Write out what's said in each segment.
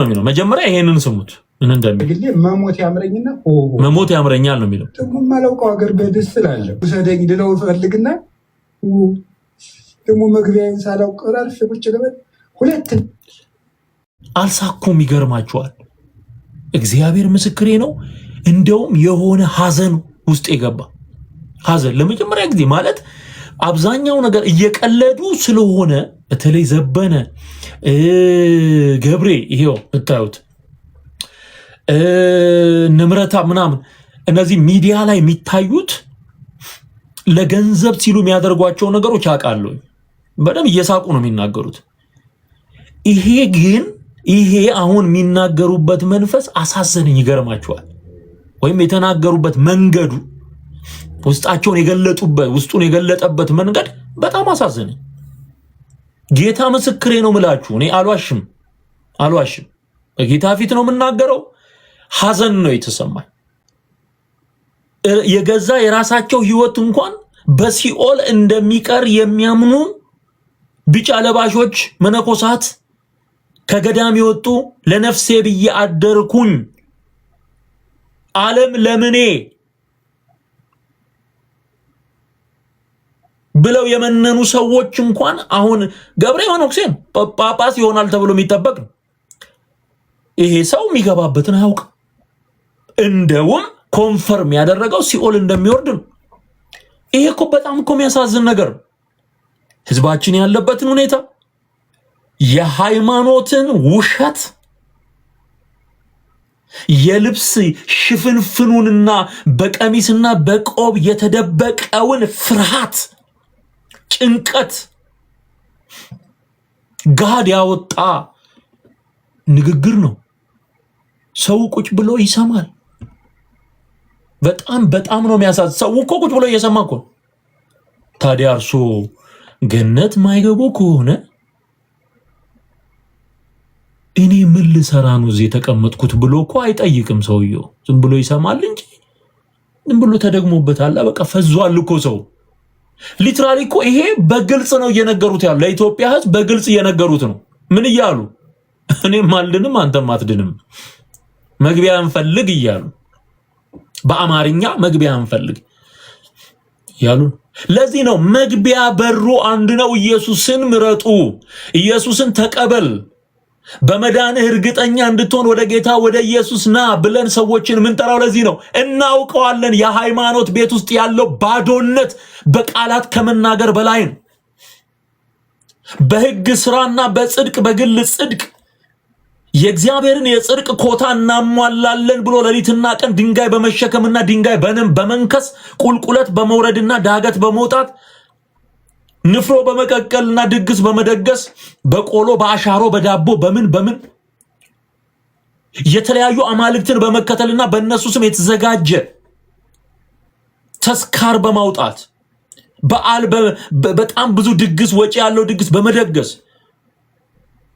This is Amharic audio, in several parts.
የሚለው መጀመሪያ ይሄንን ስሙት። ምን እንደሚል መሞት ያምረኛል ነው የሚለው። ደግሞ ማለውቀው ሀገር በደስ ስላለ ውሰደኝ ልለው ፈልግና ደግሞ መግቢያዬን ሳላውቅ ራርፍ ቁጭ ልበል። ሁለት አልሳኩም። ይገርማችኋል። እግዚአብሔር ምስክሬ ነው። እንደውም የሆነ ሐዘን ውስጥ የገባ ሐዘን ለመጀመሪያ ጊዜ ማለት አብዛኛው ነገር እየቀለዱ ስለሆነ በተለይ ዘበነ ገብሬ ይሄው እታዩት ንምረታ ምናምን እነዚህ ሚዲያ ላይ የሚታዩት ለገንዘብ ሲሉ የሚያደርጓቸው ነገሮች አውቃለሁ። በደንብ እየሳቁ ነው የሚናገሩት። ይሄ ግን ይሄ አሁን የሚናገሩበት መንፈስ አሳዘነኝ። ይገርማቸዋል። ወይም የተናገሩበት መንገዱ ውስጣቸውን የገለጡበት ውስጡን የገለጠበት መንገድ በጣም አሳዘነኝ። ጌታ ምስክሬ ነው ምላችሁ። እኔ አልዋሽም። በጌታ ፊት ነው የምናገረው። ሐዘን ነው የተሰማኝ። የገዛ የራሳቸው ህይወት እንኳን በሲኦል እንደሚቀር የሚያምኑ ቢጫ ለባሾች መነኮሳት ከገዳም የወጡ ለነፍሴ ብዬ አደርኩኝ ዓለም ለምኔ ብለው የመነኑ ሰዎች እንኳን አሁን ገብረ መነኩሴን ጳጳስ ይሆናል ተብሎ የሚጠበቅ ነው። ይሄ ሰው የሚገባበትን አያውቅም። እንደውም ኮንፈርም ያደረገው ሲኦል እንደሚወርድ ነው። ይሄ እኮ በጣም እኮ የሚያሳዝን ነገር ነው። ህዝባችን ያለበትን ሁኔታ የሃይማኖትን ውሸት የልብስ ሽፍንፍኑንና በቀሚስና በቆብ የተደበቀውን ፍርሃት፣ ጭንቀት ጋድ ያወጣ ንግግር ነው። ሰው ቁጭ ብሎ ይሰማል። በጣም ነው የሚያሳዝን። ሰው እኮ ቁጭ ብሎ እየሰማ እኮ። ታዲያ እርሶ ገነት ማይገቡ ከሆነ እኔ ምን ልሰራ ነው እዚህ የተቀመጥኩት ብሎ እኮ አይጠይቅም። ሰውየው ዝም ብሎ ይሰማል እንጂ ዝም ብሎ ተደግሞበታል። በቃ ፈዟል እኮ ሰው። ሊትራሊ እኮ ይሄ በግልጽ ነው እየነገሩት ያለው። ለኢትዮጵያ ህዝብ በግልጽ እየነገሩት ነው። ምን እያሉ? እኔም አልድንም አንተም አትድንም፣ መግቢያ እንፈልግ እያሉ በአማርኛ መግቢያ እንፈልግ ያሉ። ለዚህ ነው መግቢያ በሩ አንድ ነው። ኢየሱስን ምረጡ፣ ኢየሱስን ተቀበል፣ በመዳንህ እርግጠኛ እንድትሆን ወደ ጌታ ወደ ኢየሱስ ና ብለን ሰዎችን ምንጠራው ለዚህ ነው። እናውቀዋለን። የሃይማኖት ቤት ውስጥ ያለው ባዶነት በቃላት ከመናገር በላይ ነው። በህግ ስራና በጽድቅ በግል ጽድቅ የእግዚአብሔርን የጽድቅ ኮታ እናሟላለን ብሎ ሌሊትና ቀን ድንጋይ በመሸከምና ድንጋይ በመንከስ ቁልቁለት በመውረድና ዳገት በመውጣት ንፍሮ በመቀቀልና ድግስ በመደገስ በቆሎ በአሻሮ በዳቦ በምን የተለያዩ አማልክትን በመከተልና በእነሱ ስም የተዘጋጀ ተስካር በማውጣት በዓል በጣም ብዙ ድግስ ወጪ ያለው ድግስ በመደገስ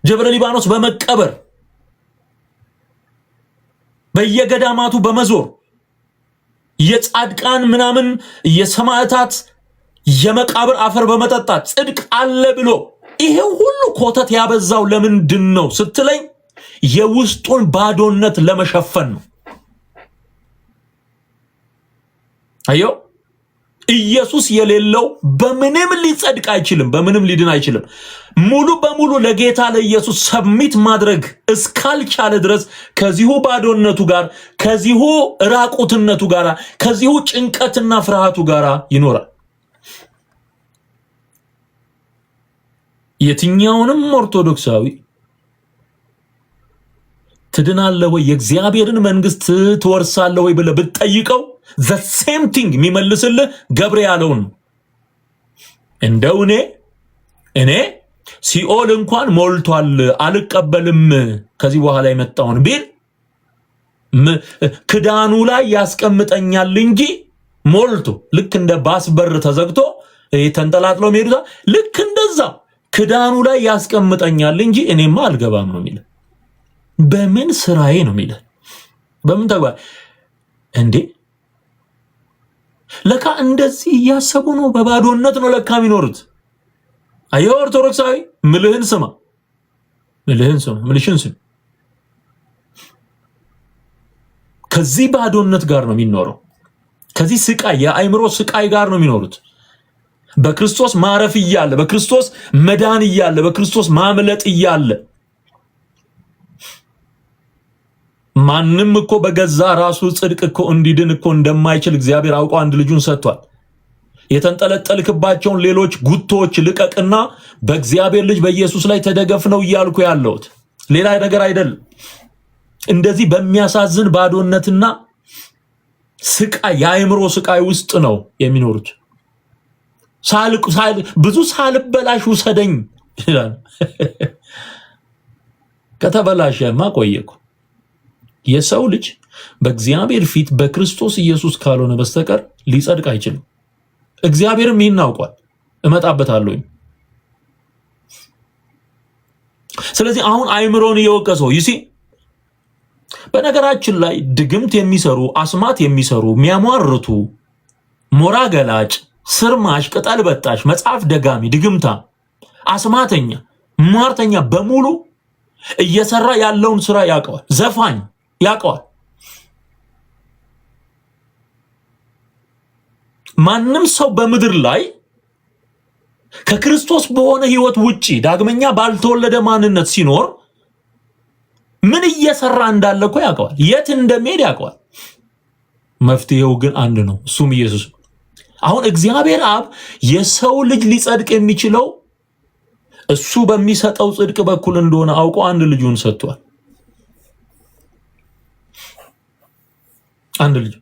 ጀብረ ሊባኖስ በመቀበር በየገዳማቱ በመዞር የጻድቃን ምናምን የሰማዕታት የመቃብር አፈር በመጠጣት ጽድቅ አለ ብሎ ይሄ ሁሉ ኮተት ያበዛው ለምንድን ነው ስትለኝ የውስጡን ባዶነት ለመሸፈን ነው። አዮ ኢየሱስ የሌለው በምንም ሊጸድቅ አይችልም፣ በምንም ሊድን አይችልም። ሙሉ በሙሉ ለጌታ ለኢየሱስ ሰብሚት ማድረግ እስካልቻለ ድረስ ከዚሁ ባዶነቱ ጋር፣ ከዚሁ ራቁትነቱ ጋር፣ ከዚሁ ጭንቀትና ፍርሃቱ ጋር ይኖራል። የትኛውንም ኦርቶዶክሳዊ ትድናለህ ወይ የእግዚአብሔርን መንግስት ትወርሳለህ ወይ ብለህ ብትጠይቀው the same thing የሚመልስልህ ገብረ ያለውን እንደው እኔ ሲኦል እንኳን ሞልቷል አልቀበልም ከዚህ በኋላ የመጣውን ቢል ክዳኑ ላይ ያስቀምጠኛል እንጂ ሞልቶ ልክ እንደ ባስ በር ተዘግቶ ተንጠላጥሎ የሚሄዱት ልክ እንደዛ ክዳኑ ላይ ያስቀምጠኛል እንጂ እኔማ አልገባም ነው የሚለው። በምን ስራዬ ነው የሚለው? በምን ተግባር እንዴ? ለካ እንደዚህ እያሰቡ ነው። በባዶነት ነው ለካ የሚኖሩት። አየው ኦርቶዶክሳዊ ምልህን ስማ፣ ምልሽን ስማ። ከዚህ ባዶነት ጋር ነው የሚኖረው። ከዚህ ስቃይ የአእምሮ ስቃይ ጋር ነው የሚኖሩት። በክርስቶስ ማረፍ እያለ፣ በክርስቶስ መዳን እያለ፣ በክርስቶስ ማምለጥ እያለ ማንም እኮ በገዛ ራሱ ጽድቅ እኮ እንዲድን እኮ እንደማይችል እግዚአብሔር አውቆ አንድ ልጁን ሰጥቷል። የተንጠለጠልክባቸውን ሌሎች ጉቶዎች ልቀቅና በእግዚአብሔር ልጅ በኢየሱስ ላይ ተደገፍ ነው እያልኩ ያለሁት፣ ሌላ ነገር አይደለም። እንደዚህ በሚያሳዝን ባዶነትና ስቃይ የአእምሮ ስቃይ ውስጥ ነው የሚኖሩት። ብዙ ሳልበላሽ ውሰደኝ ይላል። ከተበላሸማ ቆየኩ። የሰው ልጅ በእግዚአብሔር ፊት በክርስቶስ ኢየሱስ ካልሆነ በስተቀር ሊጸድቅ አይችልም። እግዚአብሔርም ይህን አውቋል። እመጣበታለሁ። ስለዚህ አሁን አእምሮን እየወቀሰው ይሲ በነገራችን ላይ ድግምት የሚሰሩ አስማት የሚሰሩ የሚያሟርቱ ሞራ ገላጭ ስርማሽ ቅጠል በጣሽ መጽሐፍ ደጋሚ ድግምታ አስማተኛ ሟርተኛ በሙሉ እየሰራ ያለውን ስራ ያውቀዋል። ዘፋኝ ያውቀዋል። ማንም ሰው በምድር ላይ ከክርስቶስ በሆነ ህይወት ውጪ ዳግመኛ ባልተወለደ ማንነት ሲኖር ምን እየሰራ እንዳለ እኮ ያውቀዋል። የት እንደሚሄድ ያውቀዋል። መፍትሄው ግን አንድ ነው፣ እሱም ኢየሱስ። አሁን እግዚአብሔር አብ የሰው ልጅ ሊጸድቅ የሚችለው እሱ በሚሰጠው ጽድቅ በኩል እንደሆነ አውቆ አንድ ልጁን ሰጥቷል። አንድ ልጅ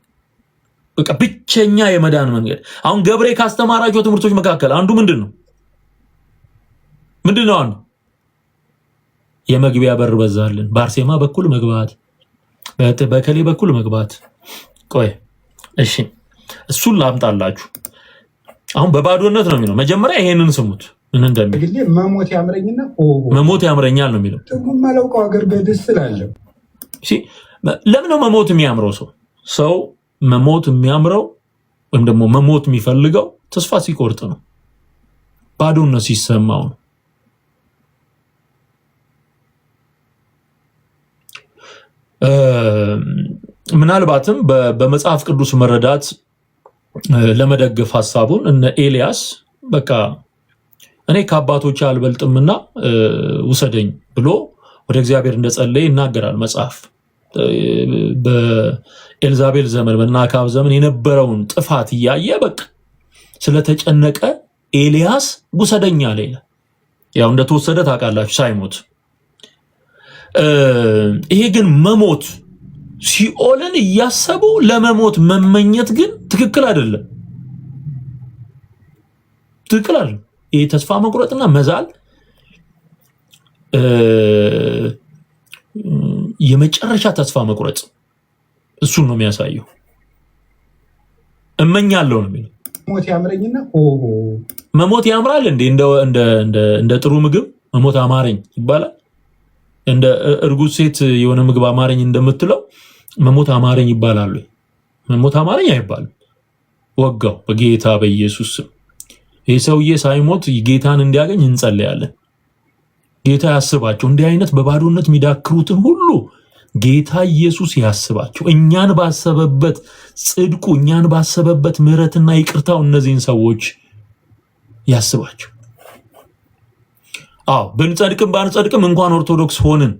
በቃ ብቸኛ የመዳን መንገድ። አሁን ገብሬ ካስተማራቸው ትምህርቶች መካከል አንዱ ምንድነው? አንዱ የመግቢያ በር በዛልን፣ በአርሴማ በኩል መግባት፣ በከሌ በኩል መግባት። ቆይ እሺ እሱን ላምጣላችሁ። አሁን በባዶነት ነው የሚለው። መጀመሪያ ይሄንን ስሙት ምን እንደሚል። መሞት ያምረኛል ነው የሚለው። ትርጉም ማለውቀው ሀገር በደስ ስላለው እሺ፣ ለምን ነው መሞት የሚያምረው? ሰው መሞት የሚያምረው ወይም ደግሞ መሞት የሚፈልገው ተስፋ ሲቆርጥ ነው፣ ባዶነት ሲሰማው ነው። ምናልባትም በመጽሐፍ ቅዱስ መረዳት ለመደገፍ ሐሳቡን እነ ኤልያስ በቃ እኔ ከአባቶች አልበልጥምና ውሰደኝ ብሎ ወደ እግዚአብሔር እንደጸለየ ይናገራል መጽሐፍ። በኤልዛቤል ዘመን በአካብ ዘመን የነበረውን ጥፋት እያየ በቃ ስለተጨነቀ ኤልያስ ውሰደኝ አለ። ያው እንደተወሰደ ታውቃላችሁ ሳይሞት። ይሄ ግን መሞት ሲኦልን እያሰቡ ለመሞት መመኘት ግን ትክክል አይደለም። ትክክል አይደለም። ይሄ ተስፋ መቁረጥና መዛል የመጨረሻ ተስፋ መቁረጥ እሱን ነው የሚያሳየው። እመኛለሁ ነው የሚለው። ሞት ያምረኝና መሞት ያምራል እንዴ? እንደ ጥሩ ምግብ መሞት አማረኝ ይባላል። እንደ እርጉዝ ሴት የሆነ ምግብ አማረኝ እንደምትለው መሞት አማረኝ ይባላል። መሞት አማረኝ አይባልም። ወጋው በጌታ በኢየሱስ ስም። ይህ ሰውዬ ሳይሞት ጌታን እንዲያገኝ እንጸልያለን። ጌታ ያስባቸው። እንዲህ አይነት በባዶነት የሚዳክሩትን ሁሉ ጌታ ኢየሱስ ያስባቸው። እኛን ባሰበበት ጽድቁ፣ እኛን ባሰበበት ምሕረትና ይቅርታው እነዚህን ሰዎች ያስባቸው። አዎ ብንጸድቅም ባንጸድቅም እንኳን ኦርቶዶክስ ሆንን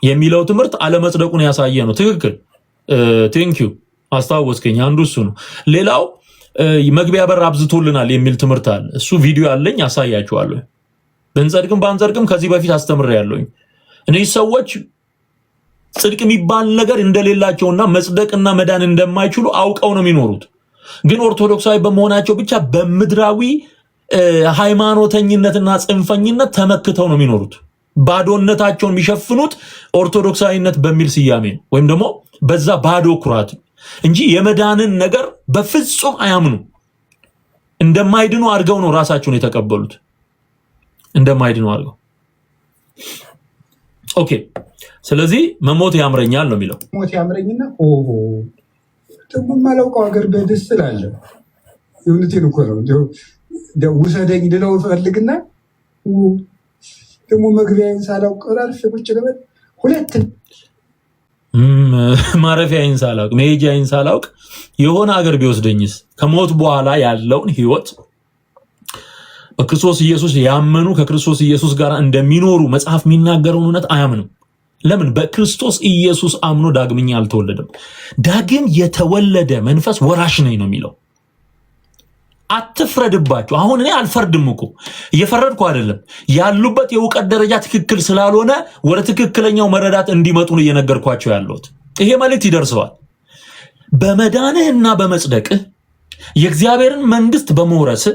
የሚለው ትምህርት አለመጽደቁን ያሳየ ነው። ትክክል። ቴንኪዩ አስታወስከኝ። አንዱ እሱ ነው። ሌላው መግቢያ በር አብዝቶልናል የሚል ትምህርት አለ። እሱ ቪዲዮ አለኝ አሳያችኋለሁ። ብንጸድቅም ባንጸድቅም ከዚህ በፊት አስተምሬያለሁኝ። እነዚህ ሰዎች ጽድቅ የሚባል ነገር እንደሌላቸውና መጽደቅና መዳን እንደማይችሉ አውቀው ነው የሚኖሩት። ግን ኦርቶዶክሳዊ በመሆናቸው ብቻ በምድራዊ ሃይማኖተኝነትና ጽንፈኝነት ተመክተው ነው የሚኖሩት። ባዶነታቸውን የሚሸፍኑት ኦርቶዶክሳዊነት በሚል ስያሜ ነው፣ ወይም ደግሞ በዛ ባዶ ኩራት እንጂ የመዳንን ነገር በፍጹም አያምኑ። እንደማይድኑ አድርገው ነው ራሳቸውን የተቀበሉት። እንደማይድኑ አድርገው። ኦኬ። ስለዚህ መሞት ያምረኛል ነው የሚለው። ሞት ያምረኝና ትርጉም ማለውቀው ሀገር በደስ ስላለው የእውነቴን እኮ ነው። ውሰደኝ ልለው ፈልግና ደግሞ መግቢያዬን ሳላውቅ ቁጭ ልበል። ማረፊያዬን ሳላውቅ መሄጃዬን ሳላውቅ የሆነ ሀገር ቢወስደኝስ? ከሞት በኋላ ያለውን ህይወት በክርስቶስ ኢየሱስ ያመኑ ከክርስቶስ ኢየሱስ ጋር እንደሚኖሩ መጽሐፍ የሚናገረውን እውነት አያምንም። ለምን? በክርስቶስ ኢየሱስ አምኖ ዳግመኛ አልተወለደም። ዳግም የተወለደ መንፈስ ወራሽ ነኝ ነው የሚለው። አትፍረድባቸው። አሁን እኔ አልፈርድም እኮ እየፈረድኩ አይደለም። ያሉበት የእውቀት ደረጃ ትክክል ስላልሆነ ወደ ትክክለኛው መረዳት እንዲመጡ ነው እየነገርኳቸው ያለሁት። ይሄ መልእክት ይደርሰዋል። በመዳንህና በመጽደቅህ የእግዚአብሔርን መንግስት በመውረስህ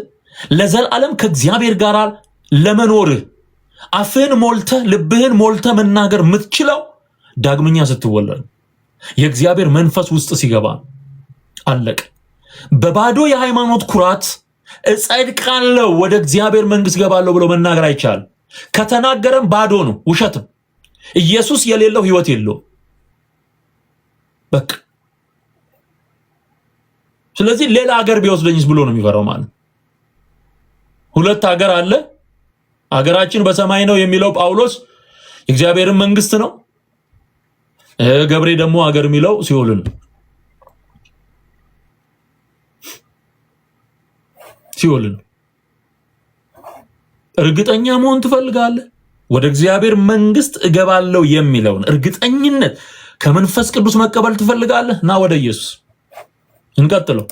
ለዘላለም ከእግዚአብሔር ጋር ለመኖርህ አፍህን ሞልተህ ልብህን ሞልተህ መናገር የምትችለው ዳግመኛ ስትወለድ የእግዚአብሔር መንፈስ ውስጥ ሲገባ አለቅ። በባዶ የሃይማኖት ኩራት እጸድቃለሁ ወደ እግዚአብሔር መንግስት ገባለሁ ብሎ መናገር አይቻልም። ከተናገረም ባዶ ነው፣ ውሸትም። ኢየሱስ የሌለው ህይወት የለው። በቃ ስለዚህ ሌላ ሀገር ቢወስደኝስ ብሎ ነው የሚፈራው ማለት። ሁለት ሀገር አለ። ሀገራችን በሰማይ ነው የሚለው ጳውሎስ የእግዚአብሔርን መንግስት ነው። ገብሬ ደግሞ ሀገር የሚለው ሲኦልን ነው። ሲኦልን ነው። እርግጠኛ መሆን ትፈልጋለህ? ወደ እግዚአብሔር መንግስት እገባለሁ የሚለውን እርግጠኝነት ከመንፈስ ቅዱስ መቀበል ትፈልጋለህ? ና ወደ ኢየሱስ። እንቀጥለው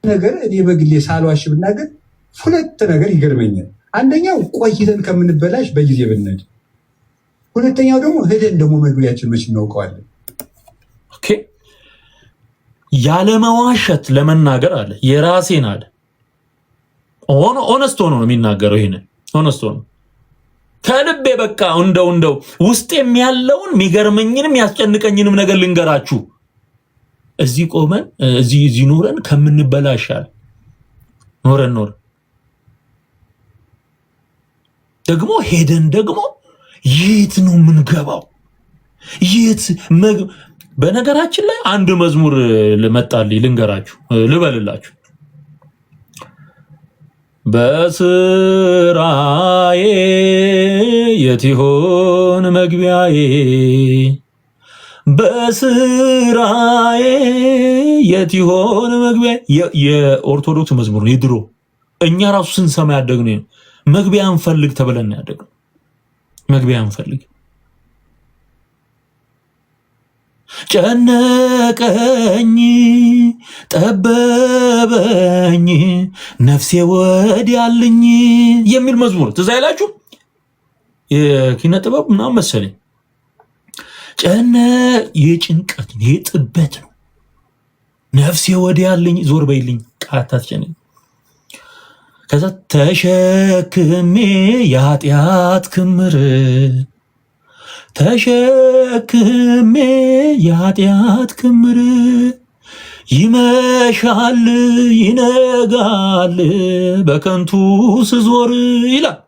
ነገር እኔ በግሌ ሳልዋሽ ብናገር ሁለት ነገር ይገርመኛል። አንደኛው ቆይተን ከምንበላሽ በጊዜ ብንሄድ፣ ሁለተኛው ደግሞ ሄደን ደግሞ መግቢያችን መች እናውቀዋለን። ኦኬ ያለመዋሸት ለመናገር አለ የራሴን አለ ኦነስት ሆኖ ነው የሚናገረው። ይሄን ኦነስት ሆኖ ከልቤ በቃ እንደው ውስጥ የሚያለውን የሚገርመኝንም ያስጨንቀኝንም ነገር ልንገራችሁ። እዚህ ቆመን እዚህ ኖረን ከምንበላሻል ኖረን ደግሞ ሄደን ደግሞ የት ነው የምንገባው? በነገራችን ላይ አንድ መዝሙር መጣልኝ ልንገራችሁ ልበልላችሁ። በስራዬ የት ይሆን መግቢያዬ? በስራዬ የት ይሆን መግቢያዬ? የኦርቶዶክስ መዝሙር ነው የድሮ። እኛ ራሱ ስንሰማ ያደግነው መግቢያ እንፈልግ ተብለን ያደግነው። መግቢያ እንፈልግ። ጨነቀኝ ጠበበኝ ነፍሴ ወዲያልኝ የሚል መዝሙር ትዝ አይላችሁ? የኪነ ጥበብ ምናምን መሰለኝ። የጭንቀት የጥበት ነው። ነፍሴ ወዲያልኝ ዞር በይልኝ ቃታትጨነኝ። ከዛ ተሸክሜ የኃጢአት ክምር ተሸክሜ የኃጢአት ክምር ይመሻል ይነጋል በከንቱ ስዞር ይላል።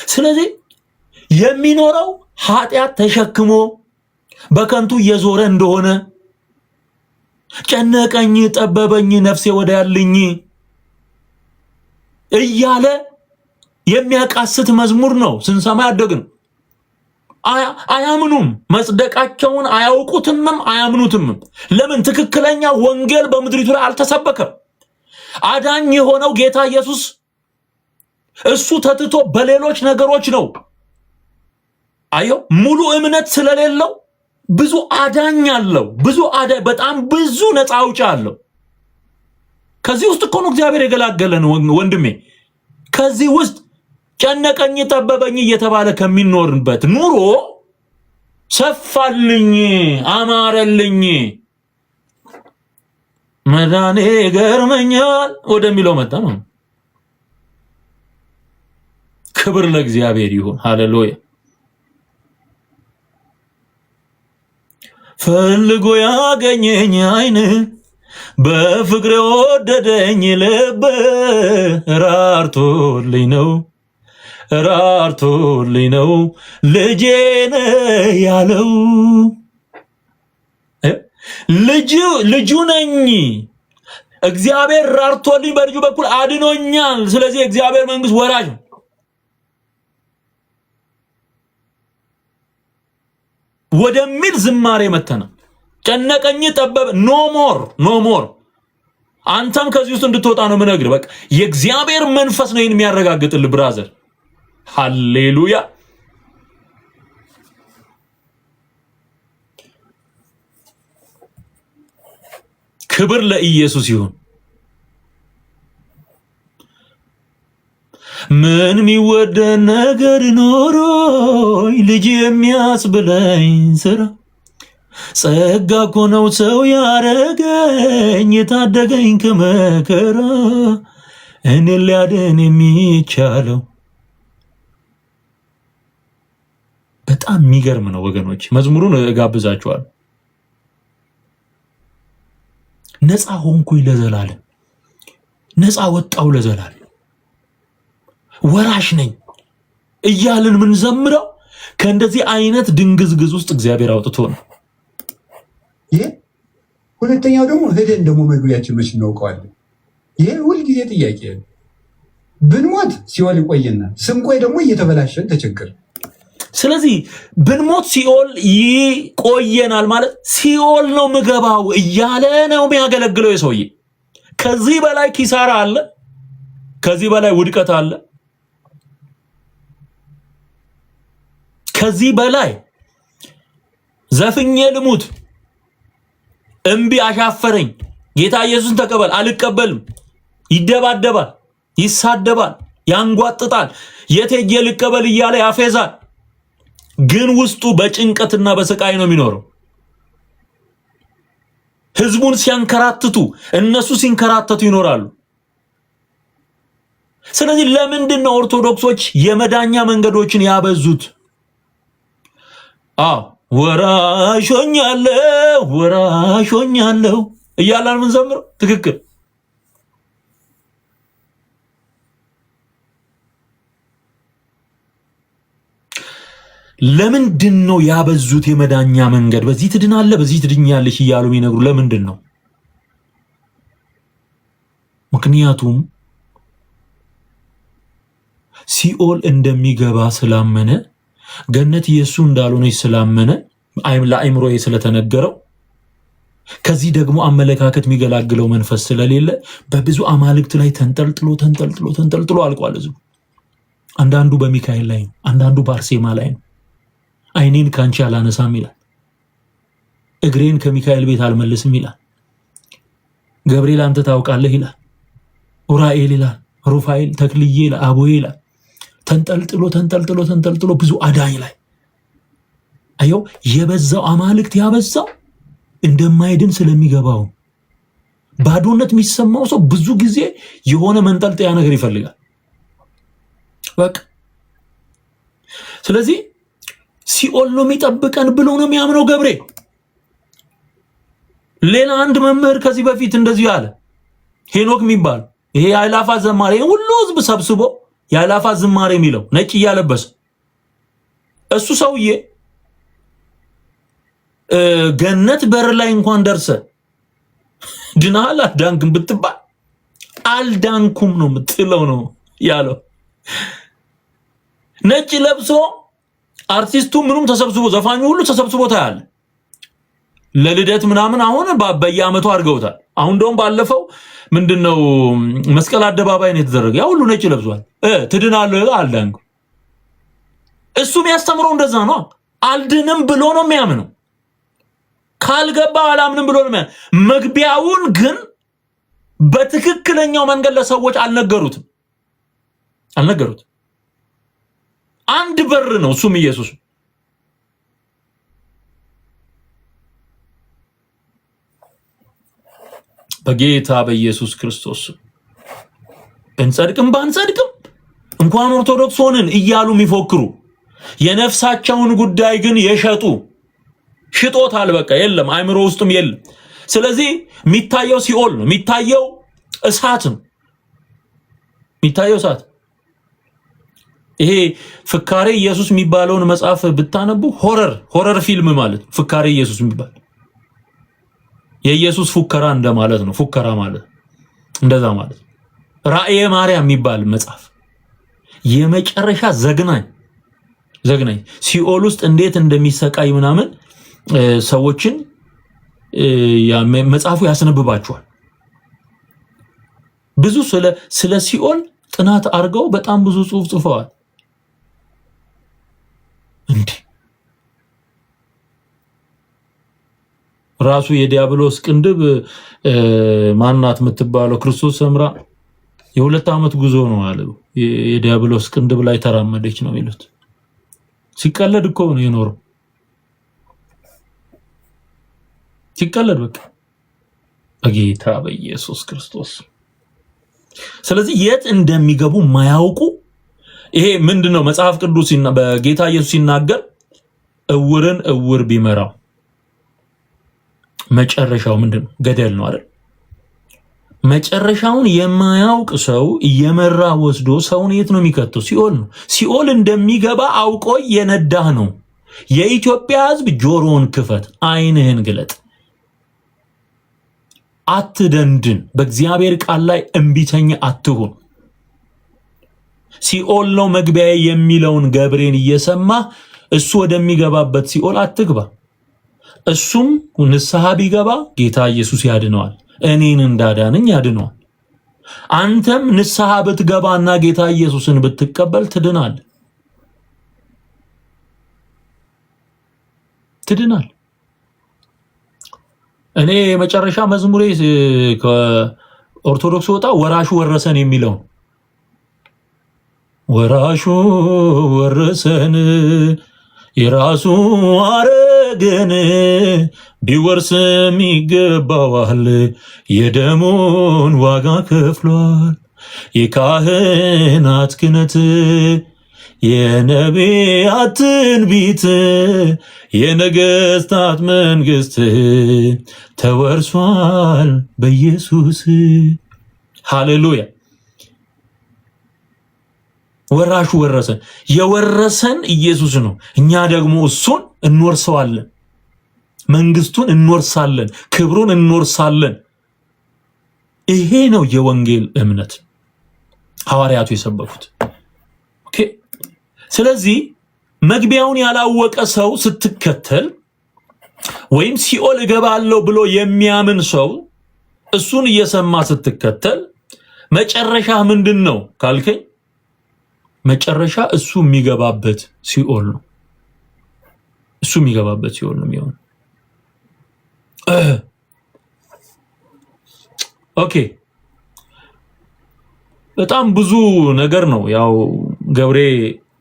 ስለዚህ የሚኖረው ኃጢአት ተሸክሞ በከንቱ እየዞረ እንደሆነ ጨነቀኝ ጠበበኝ ነፍሴ ወዲያልኝ እያለ የሚያቃስት መዝሙር ነው ስንሰማ ያደግን። አያምኑም፣ መጽደቃቸውን አያውቁትምም፣ አያምኑትምም። ለምን? ትክክለኛ ወንጌል በምድሪቱ ላይ አልተሰበከም። አዳኝ የሆነው ጌታ ኢየሱስ እሱ ተትቶ በሌሎች ነገሮች ነው። አየው፣ ሙሉ እምነት ስለሌለው ብዙ አዳኝ አለው። በጣም ብዙ ነፃ አውጪ አለው። ከዚህ ውስጥ እኮ ነው እግዚአብሔር የገላገለን ወንድሜ። ከዚህ ውስጥ ጨነቀኝ ጠበበኝ እየተባለ ከሚኖርበት ኑሮ ሰፋልኝ አማረልኝ መዳኔ ገርመኛል ወደሚለው መጣ ነው። ክብር ለእግዚአብሔር ይሁን። ሃሌሉያ። ፈልጎ ያገኘኝ አይን በፍቅር ወደደኝ ልብ ራርቶልኝ ነው ልጄን ያለው። ልጁ ነኝ። እግዚአብሔር ራርቶልኝ በልጁ በኩል አድኖኛል። ስለዚህ እግዚአብሔር መንግስት ወራጅ ነው። ወደሚል ዝማሬ መተና ጨነቀኝ ጠበብ ኖ ሞር አንተም ከዚህ ውስጥ እንድትወጣ ነው የምነግርህ። በቃ የእግዚአብሔር መንፈስ ነው የሚያረጋግጥልህ ብራዘር። ሃሌሉያ። ክብር ለኢየሱስ ይሁን። ምን የሚወደድ ነገር ኖሮኝ ልጅ የሚያስብለኝ ስራ ጸጋ እኮ ነው ሰው ያረገኝ የታደገኝ ከመከራ እኔን ሊያድን የሚቻለው። በጣም የሚገርም ነው ወገኖች። መዝሙሩን እጋብዛችኋለሁ። ነፃ ሆንኩኝ ለዘላለም፣ ነፃ ወጣው ለዘላለም፣ ወራሽ ነኝ እያልን ምን ዘምረው ከእንደዚህ አይነት ድንግዝግዝ ውስጥ እግዚአብሔር አውጥቶ ነው። ይሄ ሁለተኛው ደግሞ ሄደን ደግሞ መግቢያችን መች እናውቀዋለን? ይሄ ሁልጊዜ ጥያቄ ነው። ብንሞት ሲኦል ይቆየና ስንቆይ ደግሞ እየተበላሸን ተቸገር። ስለዚህ ብንሞት ሲኦል ይቆየናል ማለት ሲኦል ነው ምገባው እያለ ነው የሚያገለግለው የሰውዬ። ከዚህ በላይ ኪሳራ አለ? ከዚህ በላይ ውድቀት አለ? ከዚህ በላይ ዘፍኜ ልሙት፣ እምቢ አሻፈረኝ፣ ጌታ ኢየሱስን ተቀበል፣ አልቀበልም፣ ይደባደባል፣ ይሳደባል፣ ያንጓጥጣል፣ የት ሄጄ ልቀበል እያለ ያፌዛል። ግን ውስጡ በጭንቀትና በስቃይ ነው የሚኖረው። ህዝቡን ሲያንከራትቱ እነሱ ሲንከራተቱ ይኖራሉ። ስለዚህ ለምንድን ነው ኦርቶዶክሶች የመዳኛ መንገዶችን ያበዙት? ወራሾኛለሁ እያላን ምን ዘምረው ትክክል። ለምንድን ነው ያበዙት የመዳኛ መንገድ? በዚህ ትድናለህ፣ በዚህ ትድኛለሽ እያሉ የሚነግሩ ለምንድን ነው? ምክንያቱም ሲኦል እንደሚገባ ስላመነ፣ ገነት የሱ እንዳልሆነች ስላመነ፣ ለአእምሮዬ ስለተነገረው፣ ከዚህ ደግሞ አመለካከት የሚገላግለው መንፈስ ስለሌለ በብዙ አማልክት ላይ ተንጠልጥሎ አልቋል ህዝቡ። አንዳንዱ በሚካኤል ላይ ነው፣ አንዳንዱ በአርሴማ ላይ ነው። አይኔን ካንቺ አላነሳም ይላል። እግሬን ከሚካኤል ቤት አልመልስም ይላል። ገብርኤል አንተ ታውቃለህ ይላል። ኡራኤል ይላል። ሩፋኤል፣ ተክልዬ ይላል። አቦዬ ይላል። ተንጠልጥሎ ብዙ አዳኝ ላይ አየው። የበዛው አማልክት ያበዛው እንደማይድን ስለሚገባው። ባዶነት የሚሰማው ሰው ብዙ ጊዜ የሆነ መንጠልጠያ ነገር ይፈልጋል። በቃ ስለዚህ ሲኦል ነው የሚጠብቀን ብሎ ነው የሚያምነው ገብሬ። ሌላ አንድ መምህር ከዚህ በፊት እንደዚህ ያለ ሄኖክ የሚባል ይሄ የአእላፋት ዘማሪ ሁሉ ህዝብ ሰብስቦ የአእላፋት ዝማሬ የሚለው ነጭ እያለበሰ እሱ ሰውዬ ገነት በር ላይ እንኳን ደርሰ ድናል አልዳንክም ብትባል አልዳንኩም ነው የምትለው ነው ያለው። ነጭ ለብሶ አርቲስቱ ምኑም ተሰብስቦ ዘፋኙ ሁሉ ተሰብስቦ ታያለ። ለልደት ምናምን አሁን በየአመቱ አድርገውታል። አሁን እንደውም ባለፈው ምንድነው መስቀል አደባባይ ነው የተደረገ። ያ ሁሉ ነጭ ለብሷል። ትድናለህ አልዳንኩም። እሱ የሚያስተምረው እንደዛ ነው። አልድንም ብሎ ነው የሚያምነው። ካልገባ አላምንም ብሎ ነው የሚያምነው። መግቢያውን ግን በትክክለኛው መንገድ ለሰዎች አልነገሩትም። አንድ በር ነው፣ እሱም ኢየሱስ። በጌታ በኢየሱስ ክርስቶስ ብንጸድቅም ባንጸድቅም እንኳን ኦርቶዶክስ ሆንን እያሉ የሚፎክሩ የነፍሳቸውን ጉዳይ ግን የሸጡ ሽጦታል። በቃ የለም፣ አእምሮ ውስጥም የለም። ስለዚህ የሚታየው ሲኦል ነው፣ የሚታየው እሳት ነው፣ የሚታየው እሳት። ይሄ ፍካሬ ኢየሱስ የሚባለውን መጽሐፍ ብታነቡ ሆረር ፊልም ማለት ነው። ፍካሬ ኢየሱስ የሚባል የኢየሱስ ፉከራ እንደማለት ነው። ፉከራ ማለት እንደዛ ማለት ነው። ራእየ ማርያም የሚባል መጽሐፍ የመጨረሻ ዘግናኝ ዘግናኝ ሲኦል ውስጥ እንዴት እንደሚሰቃይ ምናምን ሰዎችን መጽሐፉ ያስነብባቸዋል። ብዙ ስለ ሲኦል ጥናት አድርገው በጣም ብዙ ጽሑፍ ጽፈዋል። እንዴ ራሱ የዲያብሎስ ቅንድብ ማናት የምትባለው ክርስቶስ ሰምራ የ2 ዓመት ጉዞ ነው አለ። የዲያብሎስ ቅንድብ ላይ ተራመደች ነው የሚሉት። ሲቀለድ እኮ ነው የኖረው። ሲቀለድ በቃ በጌታ በኢየሱስ ክርስቶስ። ስለዚህ የት እንደሚገቡ ማያውቁ ይሄ ምንድነው? መጽሐፍ ቅዱስ በጌታ ኢየሱስ ሲናገር እውርን እውር ቢመራው መጨረሻው ምንድነው? ገደል ነው አይደል? መጨረሻውን የማያውቅ ሰው እየመራ ወስዶ ሰውን የት ነው የሚከተው? ሲኦል ነው። ሲኦል እንደሚገባ አውቆ የነዳህ ነው። የኢትዮጵያ ሕዝብ ጆሮን ክፈት፣ ዓይንህን ግለጥ፣ አትደንድን። በእግዚአብሔር ቃል ላይ እምቢተኛ አትሁን። ሲኦል ነው መግቢያዬ የሚለውን ገብሬን እየሰማ እሱ ወደሚገባበት ሲኦል አትግባ። እሱም ንስሐ ቢገባ ጌታ ኢየሱስ ያድነዋል። እኔን እንዳዳነኝ ያድነዋል። አንተም ንስሐ ብትገባና ጌታ ኢየሱስን ብትቀበል ትድናል። እኔ የመጨረሻ መዝሙሬ ከኦርቶዶክስ ወጣ ወራሹ ወረሰን የሚለው ወራሹ ወረሰን የራሱ አረገን ቢወርስም ይገባዋል የደሙን ዋጋ ከፍሏል። የካህናት ክህነት የነቢያት ትንቢት የነገስታት መንግስት ተወርሷል በኢየሱስ። ሃሌሉያ። ወራሹ ወረሰን። የወረሰን ኢየሱስ ነው። እኛ ደግሞ እሱን እንወርሰዋለን። መንግስቱን እንወርሳለን። ክብሩን እንወርሳለን። ይሄ ነው የወንጌል እምነት ሐዋርያቱ የሰበኩት። ኦኬ። ስለዚህ መግቢያውን ያላወቀ ሰው ስትከተል ወይም ሲኦል እገባለሁ ብሎ የሚያምን ሰው እሱን እየሰማ ስትከተል መጨረሻ ምንድን ነው ካልከኝ፣ መጨረሻ እሱ የሚገባበት ሲኦል ነው። እሱ የሚገባበት ሲኦል ነው የሚሆነው። ኦኬ። በጣም ብዙ ነገር ነው ያው ገብሬ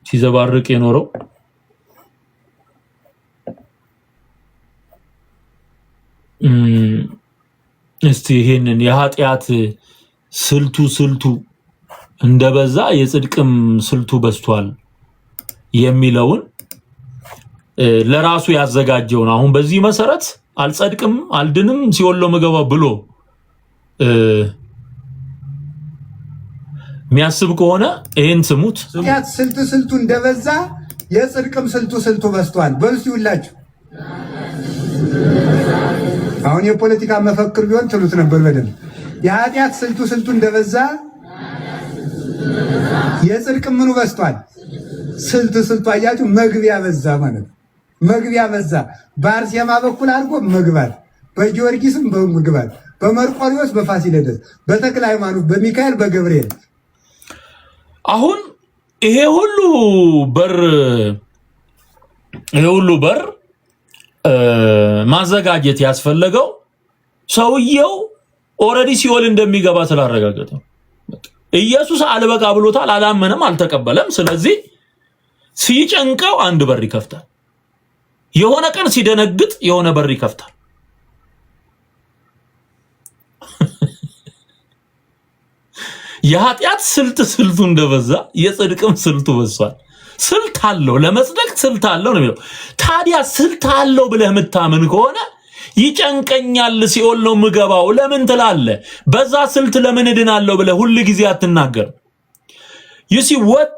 ሲዘባርቅ የኖረው። እስቲ ይሄንን የኃጢአት ስልቱ እንደበዛ የጽድቅም ስልቱ በዝቷል የሚለውን ለራሱ ያዘጋጀውን አሁን በዚህ መሰረት አልጸድቅም አልድንም ሲኦል ነው የምገባው ብሎ የሚያስብ ከሆነ ይሄን ስሙት። ኃጢአት ስልቱ እንደበዛ የጽድቅም ስልቱ በዝቷል። በልሱ ይውላችሁ። አሁን የፖለቲካ መፈክር ቢሆን ትሉት ነበር በደንብ። የኃጢአት ስልቱ እንደበዛ የጽድቅም ምኑ በዝቷል? ስልቱ አያችሁ፣ መግቢያ በዛ ማለት ነው። መግቢያ በዛ። በአርሴማ በኩል አድርጎ መግባት፣ በጊዮርጊስም በመግባት፣ በመርቆሪዎስ በፋሲለደስ፣ በተክለ ሃይማኖት፣ በሚካኤል፣ በገብርኤል። አሁን ይሄ ሁሉ በር ማዘጋጀት ያስፈለገው ሰውየው ኦልሬዲ ሲኦል እንደሚገባ ስላረጋገጠ። ኢየሱስ አልበቃ ብሎታል፣ አላመነም፣ አልተቀበለም። ስለዚህ ሲጨንቀው አንድ በር ይከፍታል። የሆነ ቀን ሲደነግጥ የሆነ በር ይከፍታል። የኃጢአት ስልቱ እንደበዛ የጽድቅም ስልቱ በዝቷል። ስልት አለው ለመጽደቅ ስልት አለው ነው የሚለው። ታዲያ ስልት አለው ብለህ የምታምን ከሆነ ይጨንቀኛል ሲኦል ነው የምገባው ለምን ትላለህ? በዛ ስልት ለምን እድናለሁ ብለህ ሁል ጊዜ አትናገር። ይሲ ወጥ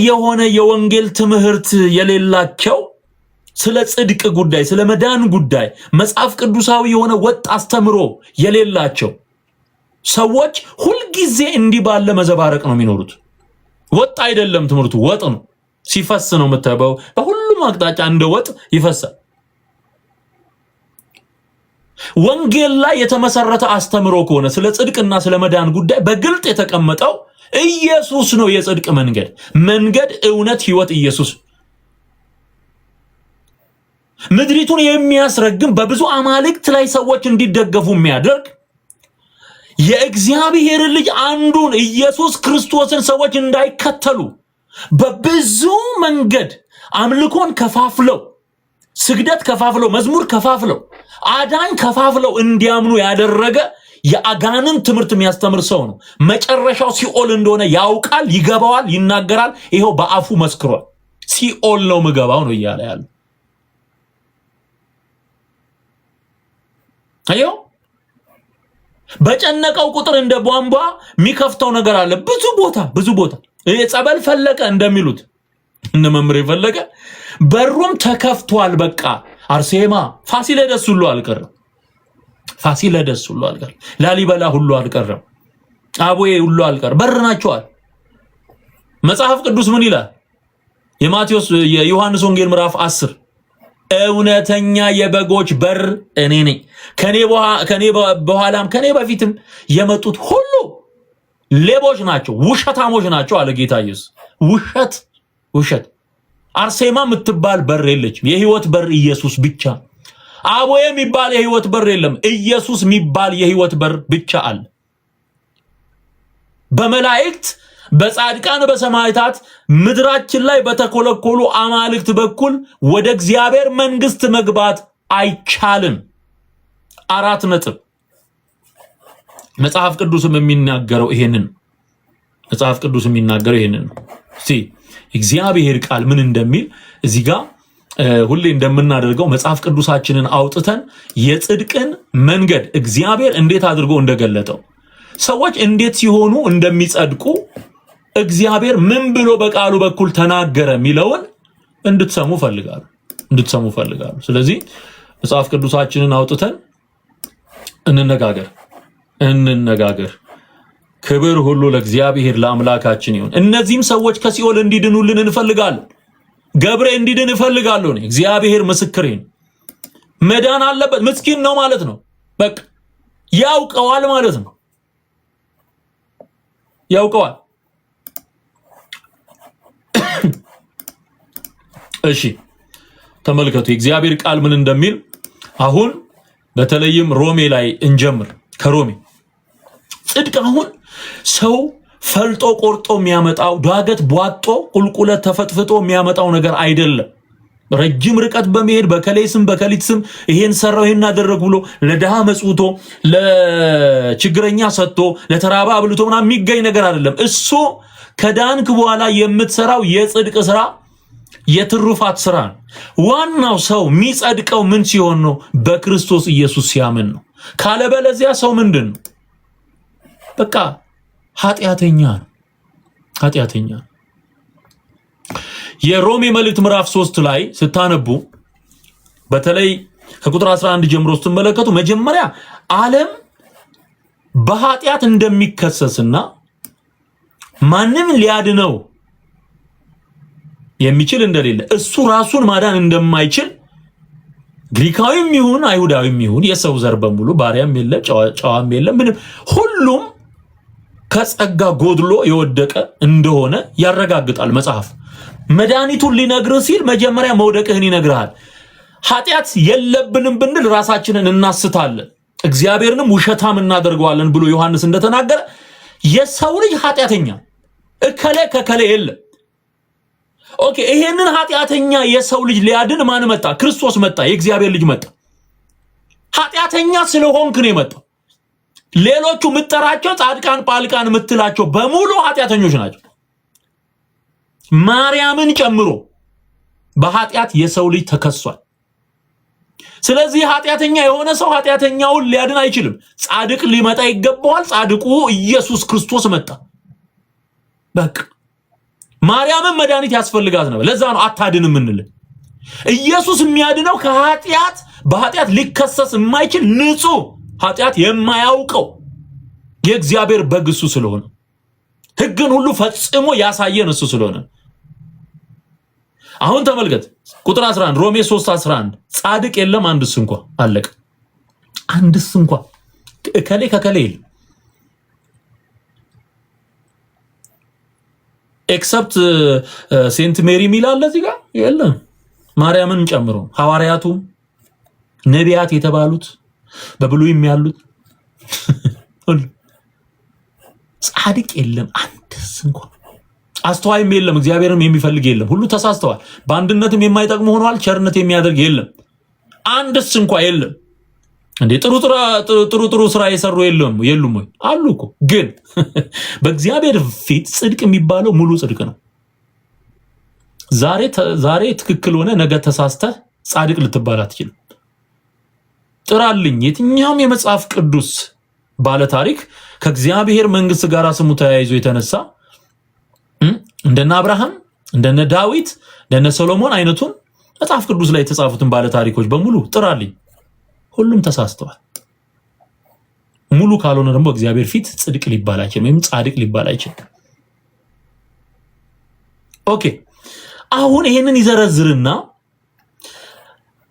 የሆነ የወንጌል ትምህርት የሌላቸው ስለ ጽድቅ ጉዳይ ስለ መዳን ጉዳይ መጽሐፍ ቅዱሳዊ የሆነ ወጥ አስተምሮ የሌላቸው ሰዎች ሁል ጊዜ እንዲህ ባለ መዘባረቅ ነው የሚኖሩት። ወጥ አይደለም ትምህርቱ፣ ወጥ ነው። ሲፈስ ነው የምታየው። በሁሉም አቅጣጫ እንደ ወጥ ይፈሳል። ወንጌል ላይ የተመሰረተ አስተምሮ ከሆነ ስለ ጽድቅና ስለ መዳን ጉዳይ በግልጥ የተቀመጠው ኢየሱስ ነው የጽድቅ መንገድ፣ እውነት፣ ህይወት ኢየሱስ። ምድሪቱን የሚያስረግም በብዙ አማልክት ላይ ሰዎች እንዲደገፉ የሚያደርግ የእግዚአብሔር ልጅ አንዱን ኢየሱስ ክርስቶስን ሰዎች እንዳይከተሉ በብዙ መንገድ አምልኮን ከፋፍለው፣ ስግደት ከፋፍለው፣ መዝሙር ከፋፍለው፣ አዳኝ ከፋፍለው እንዲያምኑ ያደረገ የአጋንን ትምህርት የሚያስተምር ሰው ነው። መጨረሻው ሲኦል እንደሆነ ያውቃል፣ ይገባዋል፣ ይናገራል። ይሄው በአፉ መስክሯል። ሲኦል ነው ምገባው ነው እያለ ያለ። አዮ በጨነቀው ቁጥር እንደ ቧንቧ የሚከፍተው ነገር አለ። ብዙ ቦታ ጸበል ፈለቀ እንደሚሉት እነ መምሬ ፈለቀ በሩም ተከፍቷል። በቃ አርሴማ ፋሲለደስ ሁሉ አልቀረም። ላሊበላ ሁሉ አልቀረም። አቦዬ ሁሉ አልቀረም። በር ናቸዋል። መጽሐፍ ቅዱስ ምን ይላል? የዮሐንስ ወንጌል ምዕራፍ 10 እውነተኛ የበጎች በር እኔ ነኝ፣ ከኔ በኋላም ከኔ በፊትም የመጡት ሁሉ ሌቦች ናቸው፣ ውሸታሞች ናቸው አለ ጌታ ኢየሱስ። ውሸት። አርሴማ የምትባል በር የለችም። የህይወት በር ኢየሱስ ብቻ። አቦዬ የሚባል የህይወት በር የለም። ኢየሱስ የሚባል የህይወት በር ብቻ አለ። በመላእክት በጻድቃን በሰማዕታት ምድራችን ላይ በተኮለኮሉ አማልክት በኩል ወደ እግዚአብሔር መንግስት መግባት አይቻልም። 4 ነጥብ። መጽሐፍ ቅዱስም የሚናገረው ይሄንን ነው። እስቲ እግዚአብሔር ቃል ምን እንደሚል እዚህ ጋር ሁሌ እንደምናደርገው መጽሐፍ ቅዱሳችንን አውጥተን የጽድቅን መንገድ እግዚአብሔር እንዴት አድርጎ እንደገለጠው፣ ሰዎች እንዴት ሲሆኑ እንደሚጸድቁ እግዚአብሔር ምን ብሎ በቃሉ በኩል ተናገረ የሚለውን እንድትሰሙ ፈልጋለሁ። ስለዚህ መጽሐፍ ቅዱሳችንን አውጥተን እንነጋገር። ክብር ሁሉ ለእግዚአብሔር ለአምላካችን ይሁን። እነዚህም ሰዎች ከሲኦል እንዲድኑልን እንፈልጋለን። ገብሬ እንዲድን እፈልጋለሁ። እግዚአብሔር ምስክሬ ነው። መዳን አለበት። ምስኪን ነው ማለት ነው። በቃ ያውቀዋል ማለት ነው። ያውቀዋል። እሺ ተመልከቱ የእግዚአብሔር ቃል ምን እንደሚል። አሁን በተለይም ሮሜ ላይ እንጀምር። ከሮሜ ጽድቅ አሁን ሰው ፈልጦ ቆርጦ የሚያመጣው ዳገት ቧጦ ቁልቁለት ተፈጥፍጦ የሚያመጣው ነገር አይደለም። ረጅም ርቀት በመሄድ በከሌስም በከሊትስም ይሄን ሰራው ይሄን አደረጉ ብሎ ለድሃ መጽውቶ ለችግረኛ ሰጥቶ ለተራባ አብልቶ ምናምን የሚገኝ ነገር አይደለም። እሱ ከዳንክ በኋላ የምትሰራው የጽድቅ ስራ የትሩፋት ስራ ነው። ዋናው ሰው የሚጸድቀው ምን ሲሆን ነው? በክርስቶስ ኢየሱስ ሲያምን ነው። ካለበለዚያ ሰው ምንድን ነው? በቃ ኃጢአተኛ ነው። የሮሜ መልእክት ምዕራፍ 3 ላይ ስታነቡ በተለይ ከቁጥር 11 ጀምሮ ስትመለከቱ መጀመሪያ ዓለም በኃጢአት እንደሚከሰስና ማንም ሊያድነው የሚችል እንደሌለ እሱ ራሱን ማዳን እንደማይችል ግሪካዊም ይሁን አይሁዳዊም ይሁን የሰው ዘር በሙሉ ባሪያም የለ ጨዋም የለ ምንም ሁሉም ከጸጋ ጎድሎ የወደቀ እንደሆነ ያረጋግጣል መጽሐፍ። መድኃኒቱን ሊነግር ሲል መጀመሪያ መውደቅህን ይነግርሃል። ኃጢአት የለብንም ብንል ራሳችንን እናስታለን፣ እግዚአብሔርንም ውሸታም እናደርገዋለን ብሎ ዮሐንስ እንደተናገረ የሰው ልጅ ኃጢአተኛ እከሌ ከከሌ የለም። ኦኬ ይሄንን ኃጢአተኛ የሰው ልጅ ሊያድን ማን መጣ? ክርስቶስ መጣ። የእግዚአብሔር ልጅ መጣ። ኃጢአተኛ ስለሆንክ ነው የመጣው። ሌሎቹ ምትጠራቸው ጻድቃን ጳልቃን ምትላቸው በሙሉ ኃጢአተኞች ናቸው፣ ማርያምን ጨምሮ በኃጢአት የሰው ልጅ ተከሷል። ስለዚህ ኃጢአተኛ የሆነ ሰው ኃጢአተኛውን ሊያድን አይችልም። ጻድቅ ሊመጣ ይገባዋል። ጻድቁ ኢየሱስ ክርስቶስ መጣ። በቃ ማርያምን መድኃኒት ያስፈልጋት ነው። ለዛ ነው አታድንም እንል። ኢየሱስ የሚያድነው ከኃጢአት በኃጢአት ሊከሰስ የማይችል ንጹህ ኃጢአት የማያውቀው የእግዚአብሔር በግ እሱ ስለሆነ ሕግን ሁሉ ፈጽሞ ያሳየን እሱ ስለሆነ አሁን ተመልከት ቁጥር 11 ሮሜ 3:11 ጻድቅ የለም አንድስ እንኳ አለቀ። አንድስ እንኳ ከከሌ የለም ኤክሰፕት ሴንት ሜሪ ሚላል እዚህ ጋር የለም። ማርያምን ጨምሮ ሐዋርያቱ ነቢያት የተባሉት በብሉይም ያሉት ጻድቅ የለም አንድስ እንኳ አስተዋይም የለም እግዚአብሔርም የሚፈልግ የለም። ሁሉ ተሳስተዋል፣ በአንድነትም የማይጠቅሙ ሆነዋል፣ ቸርነት የሚያደርግ የለም አንድስ እንኳ የለም። እንዴ ጥሩ ስራ የሰሩ የሉም ወይ? አሉ እኮ። ግን በእግዚአብሔር ፊት ጽድቅ የሚባለው ሙሉ ጽድቅ ነው። ዛሬ ትክክል ሆነ ነገ ተሳስተህ ጻድቅ ልትባል አትችልም። ጥራልኝ የትኛውም የመጽሐፍ ቅዱስ ባለ ታሪክ ከእግዚአብሔር መንግስት ጋር ስሙ ተያይዞ የተነሳ እንደነ አብርሃም እንደነ ዳዊት እንደነ ሰሎሞን አይነቱን መጽሐፍ ቅዱስ ላይ የተጻፉትን ባለ ታሪኮች በሙሉ ጥራልኝ። ሁሉም ተሳስተዋል። ሙሉ ካልሆነ ደግሞ እግዚአብሔር ፊት ጽድቅ ሊባል አይችልም ወይም ጻድቅ ሊባል አይችልም። ኦኬ አሁን ይሄንን ይዘረዝርና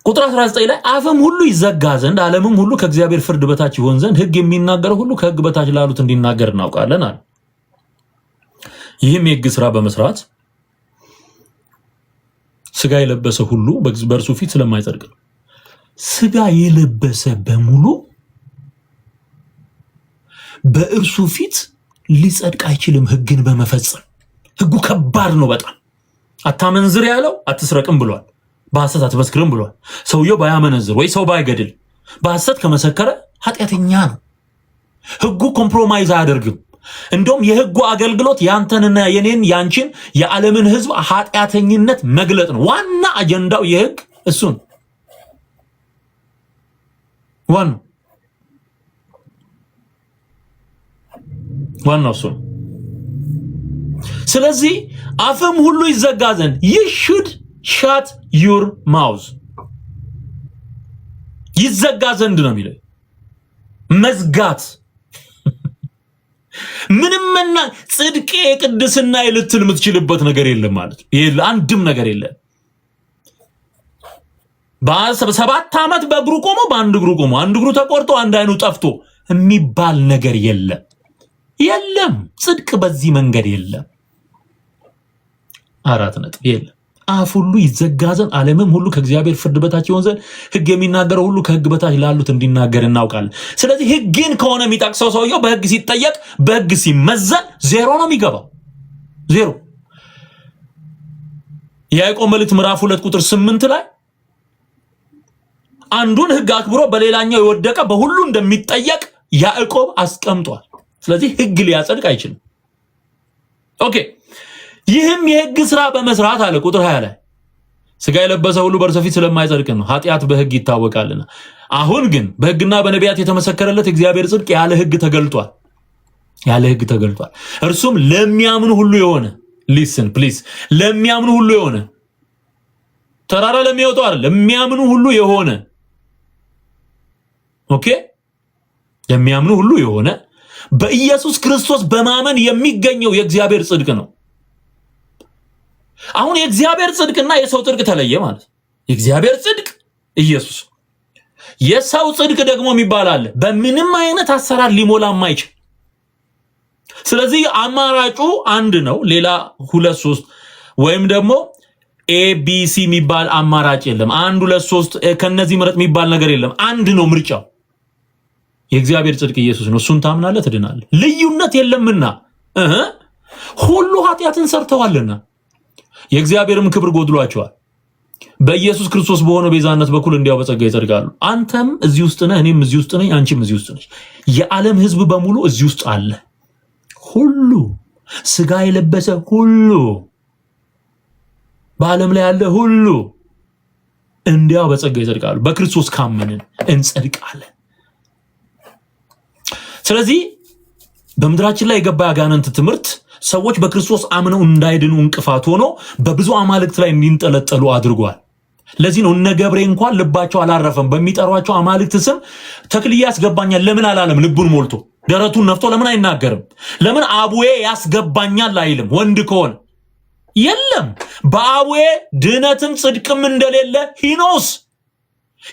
ቁጥር 19 ላይ አፍም ሁሉ ይዘጋ ዘንድ ዓለምም ሁሉ ከእግዚአብሔር ፍርድ በታች ይሆን ዘንድ ሕግ የሚናገረው ሁሉ ከሕግ በታች ላሉት እንዲናገር እናውቃለን አለ። ይህም የሕግ ስራ በመስራት ስጋ የለበሰ ሁሉ በእርሱ ፊት ስለማይጸድቅ ነው። ስጋ የለበሰ በሙሉ በእርሱ ፊት ሊጸድቅ አይችልም ሕግን በመፈጸም። ሕጉ ከባድ ነው በጣም። አታመንዝር ያለው አትስረቅም ብሏል። በሐሰት አትመስክርም ብሏል። ሰውየው ባያመነዝር ወይ ሰው ባይገድል በሐሰት ከመሰከረ ኃጢአተኛ ነው። ሕጉ ኮምፕሮማይዝ አያደርግም። እንደውም የሕጉ አገልግሎት ያንተንና የኔን ያንቺን የዓለምን ሕዝብ ኃጢአተኝነት መግለጥ ነው። ዋና አጀንዳው የሕግ እሱ ነው። ዋናው እሱ ነው። ስለዚህ አፍም ሁሉ ይዘጋ ዘንድ you should shut your mouth ይዘጋ ዘንድ ነው የሚለው። መዝጋት ምንምና ጽድቄ ቅድስና ልትል የምትችልበት ነገር የለም ማለት ነው። አንድም ነገር የለም። በ7 ዓመት በእግሩ ቆሞ በአንድ እግሩ ቆሞ አንድ እግሩ ተቆርጦ አንድ አይኑ ጠፍቶ የሚባል ነገር የለም። ጽድቅ በዚህ መንገድ የለም። 4 ነጥብ የለም። አፍ ሁሉ ይዘጋ ዘንድ ዓለምም ሁሉ ከእግዚአብሔር ፍርድ በታች ይሆን ዘንድ ሕግ የሚናገረው ሁሉ ከሕግ በታች ላሉት እንዲናገር እናውቃለን። ስለዚህ ሕግን ከሆነ የሚጠቅሰው ሰውየው በሕግ ሲጠየቅ በሕግ ሲመዘን 0 ነው የሚገባው። 0 የያዕቆብ መልእክት ምዕራፍ 2 ቁጥር 8 ላይ አንዱን ሕግ አክብሮ በሌላኛው የወደቀ በሁሉ እንደሚጠየቅ ያዕቆብ አስቀምጧል። ስለዚህ ሕግ ሊያጸድቅ አይችልም። ኦኬ ይህም የሕግ ስራ በመስራት አለ ቁጥር 20 ላይ ስጋ የለበሰ ሁሉ በእርሱ ፊት ስለማይጸድቅ ነው፣ ኃጢአት በሕግ ይታወቃልና። አሁን ግን በሕግና በነቢያት የተመሰከረለት እግዚአብሔር ጽድቅ ያለ ሕግ ተገልጧል። እርሱም ለሚያምኑ ሁሉ የሆነ ሊስን ፕሊዝ ለሚያምኑ ሁሉ የሆነ ተራራ ለሚወጡ አይደል፣ ለሚያምኑ ሁሉ የሆነ ኦኬ ለሚያምኑ ሁሉ የሆነ በኢየሱስ ክርስቶስ በማመን የሚገኘው የእግዚአብሔር ጽድቅ ነው። አሁን የእግዚአብሔር ጽድቅና የሰው ጽድቅ ተለየ ማለት። የእግዚአብሔር ጽድቅ ኢየሱስ፣ የሰው ጽድቅ ደግሞ የሚባል አለ በምንም አይነት አሰራር ሊሞላ የማይችል። ስለዚህ አማራጩ አንድ ነው፣ ሌላ 2 3 ወይም ደግሞ ኤቢሲ የሚባል አማራጭ የለም። 1 2 3 ከነዚህ ምረጥ የሚባል ነገር የለም። አንድ ነው ምርጫው፣ የእግዚአብሔር ጽድቅ ኢየሱስ ነው። እሱን ታምናለህ ትድናለህ። ልዩነት የለምና ሁሉ ኃጢአትን ሰርተዋልና የእግዚአብሔርም ክብር ጎድሏቸዋል። በኢየሱስ ክርስቶስ በሆነው ቤዛነት በኩል እንዲያው በጸጋ ይጸድቃሉ። አንተም እዚህ ውስጥ ነህ፣ እኔም እዚህ ውስጥ ነኝ፣ አንቺም እዚህ ውስጥ ነሽ። የዓለም ሕዝብ በሙሉ እዚህ ውስጥ አለ። ሁሉ ስጋ የለበሰ ሁሉ በዓለም ላይ ያለ ሁሉ እንዲያው በጸጋ ይጸድቃሉ። በክርስቶስ ካመንን እንጸድቃለን። ስለዚህ በምድራችን ላይ የገባ ያጋንንት ትምህርት ሰዎች በክርስቶስ አምነው እንዳይድኑ እንቅፋት ሆኖ በብዙ አማልክት ላይ እንዲንጠለጠሉ አድርጓል። ለዚህ ነው እነ ገብሬ እንኳን ልባቸው አላረፈም። በሚጠሯቸው አማልክት ስም ተክልዬ ያስገባኛል ለምን አላለም? ልቡን ሞልቶ ደረቱን ነፍቶ ለምን አይናገርም? ለምን አቡዬ ያስገባኛል አይልም? ወንድ ከሆነ የለም። በአቡዬ ድህነትም ጽድቅም እንደሌለ ሂኖስ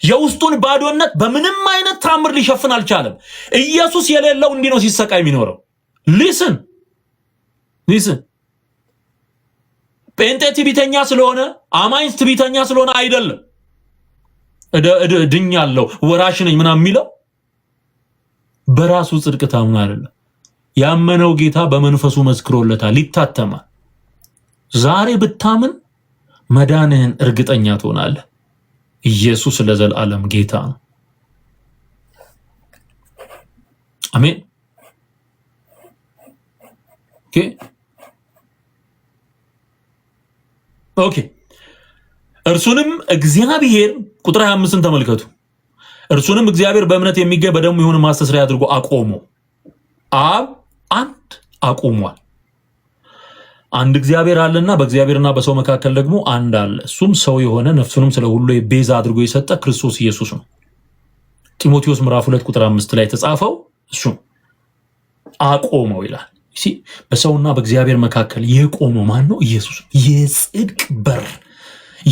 የውስጡን ባዶነት በምንም አይነት ታምር ሊሸፍን አልቻለም። ኢየሱስ የሌለው እንዲህ ነው ሲሰቃይ የሚኖረው። ሊስን ጴንጤ ትዕቢተኛ ስለሆነ አማኝ ትዕቢተኛ ስለሆነ አይደለም። ድኛለሁ ወራሽ ነኝ ምናምን የሚለው በራሱ ጽድቅ ታምኖ አይደለም። ያመነው ጌታ በመንፈሱ መስክሮለታል፣ ይታተማል። ዛሬ ብታምን መዳንህን እርግጠኛ ትሆናለህ። ኢየሱስ ለዘላለም ጌታ ነው። አሜን። ኦኬ እርሱንም እግዚአብሔር ቁጥር 25ን ተመልከቱ። እርሱንም እግዚአብሔር በእምነት የሚገኝ በደሙ የሆነ ማስተስሪያ አድርጎ አቆመው። አብ አንድ አቆሟል። አንድ እግዚአብሔር አለና በእግዚአብሔርና በሰው መካከል ደግሞ አንድ አለ፣ እሱም ሰው የሆነ ነፍሱንም ስለ ሁሉ ቤዛ አድርጎ የሰጠ ክርስቶስ ኢየሱስ ነው። ጢሞቴዎስ ምዕራፍ 2 ቁጥር 5 ላይ የተጻፈው እሱ አቆመው ይላል። በሰውና በእግዚአብሔር መካከል የቆመው ማን ነው? ኢየሱስ። የጽድቅ በር፣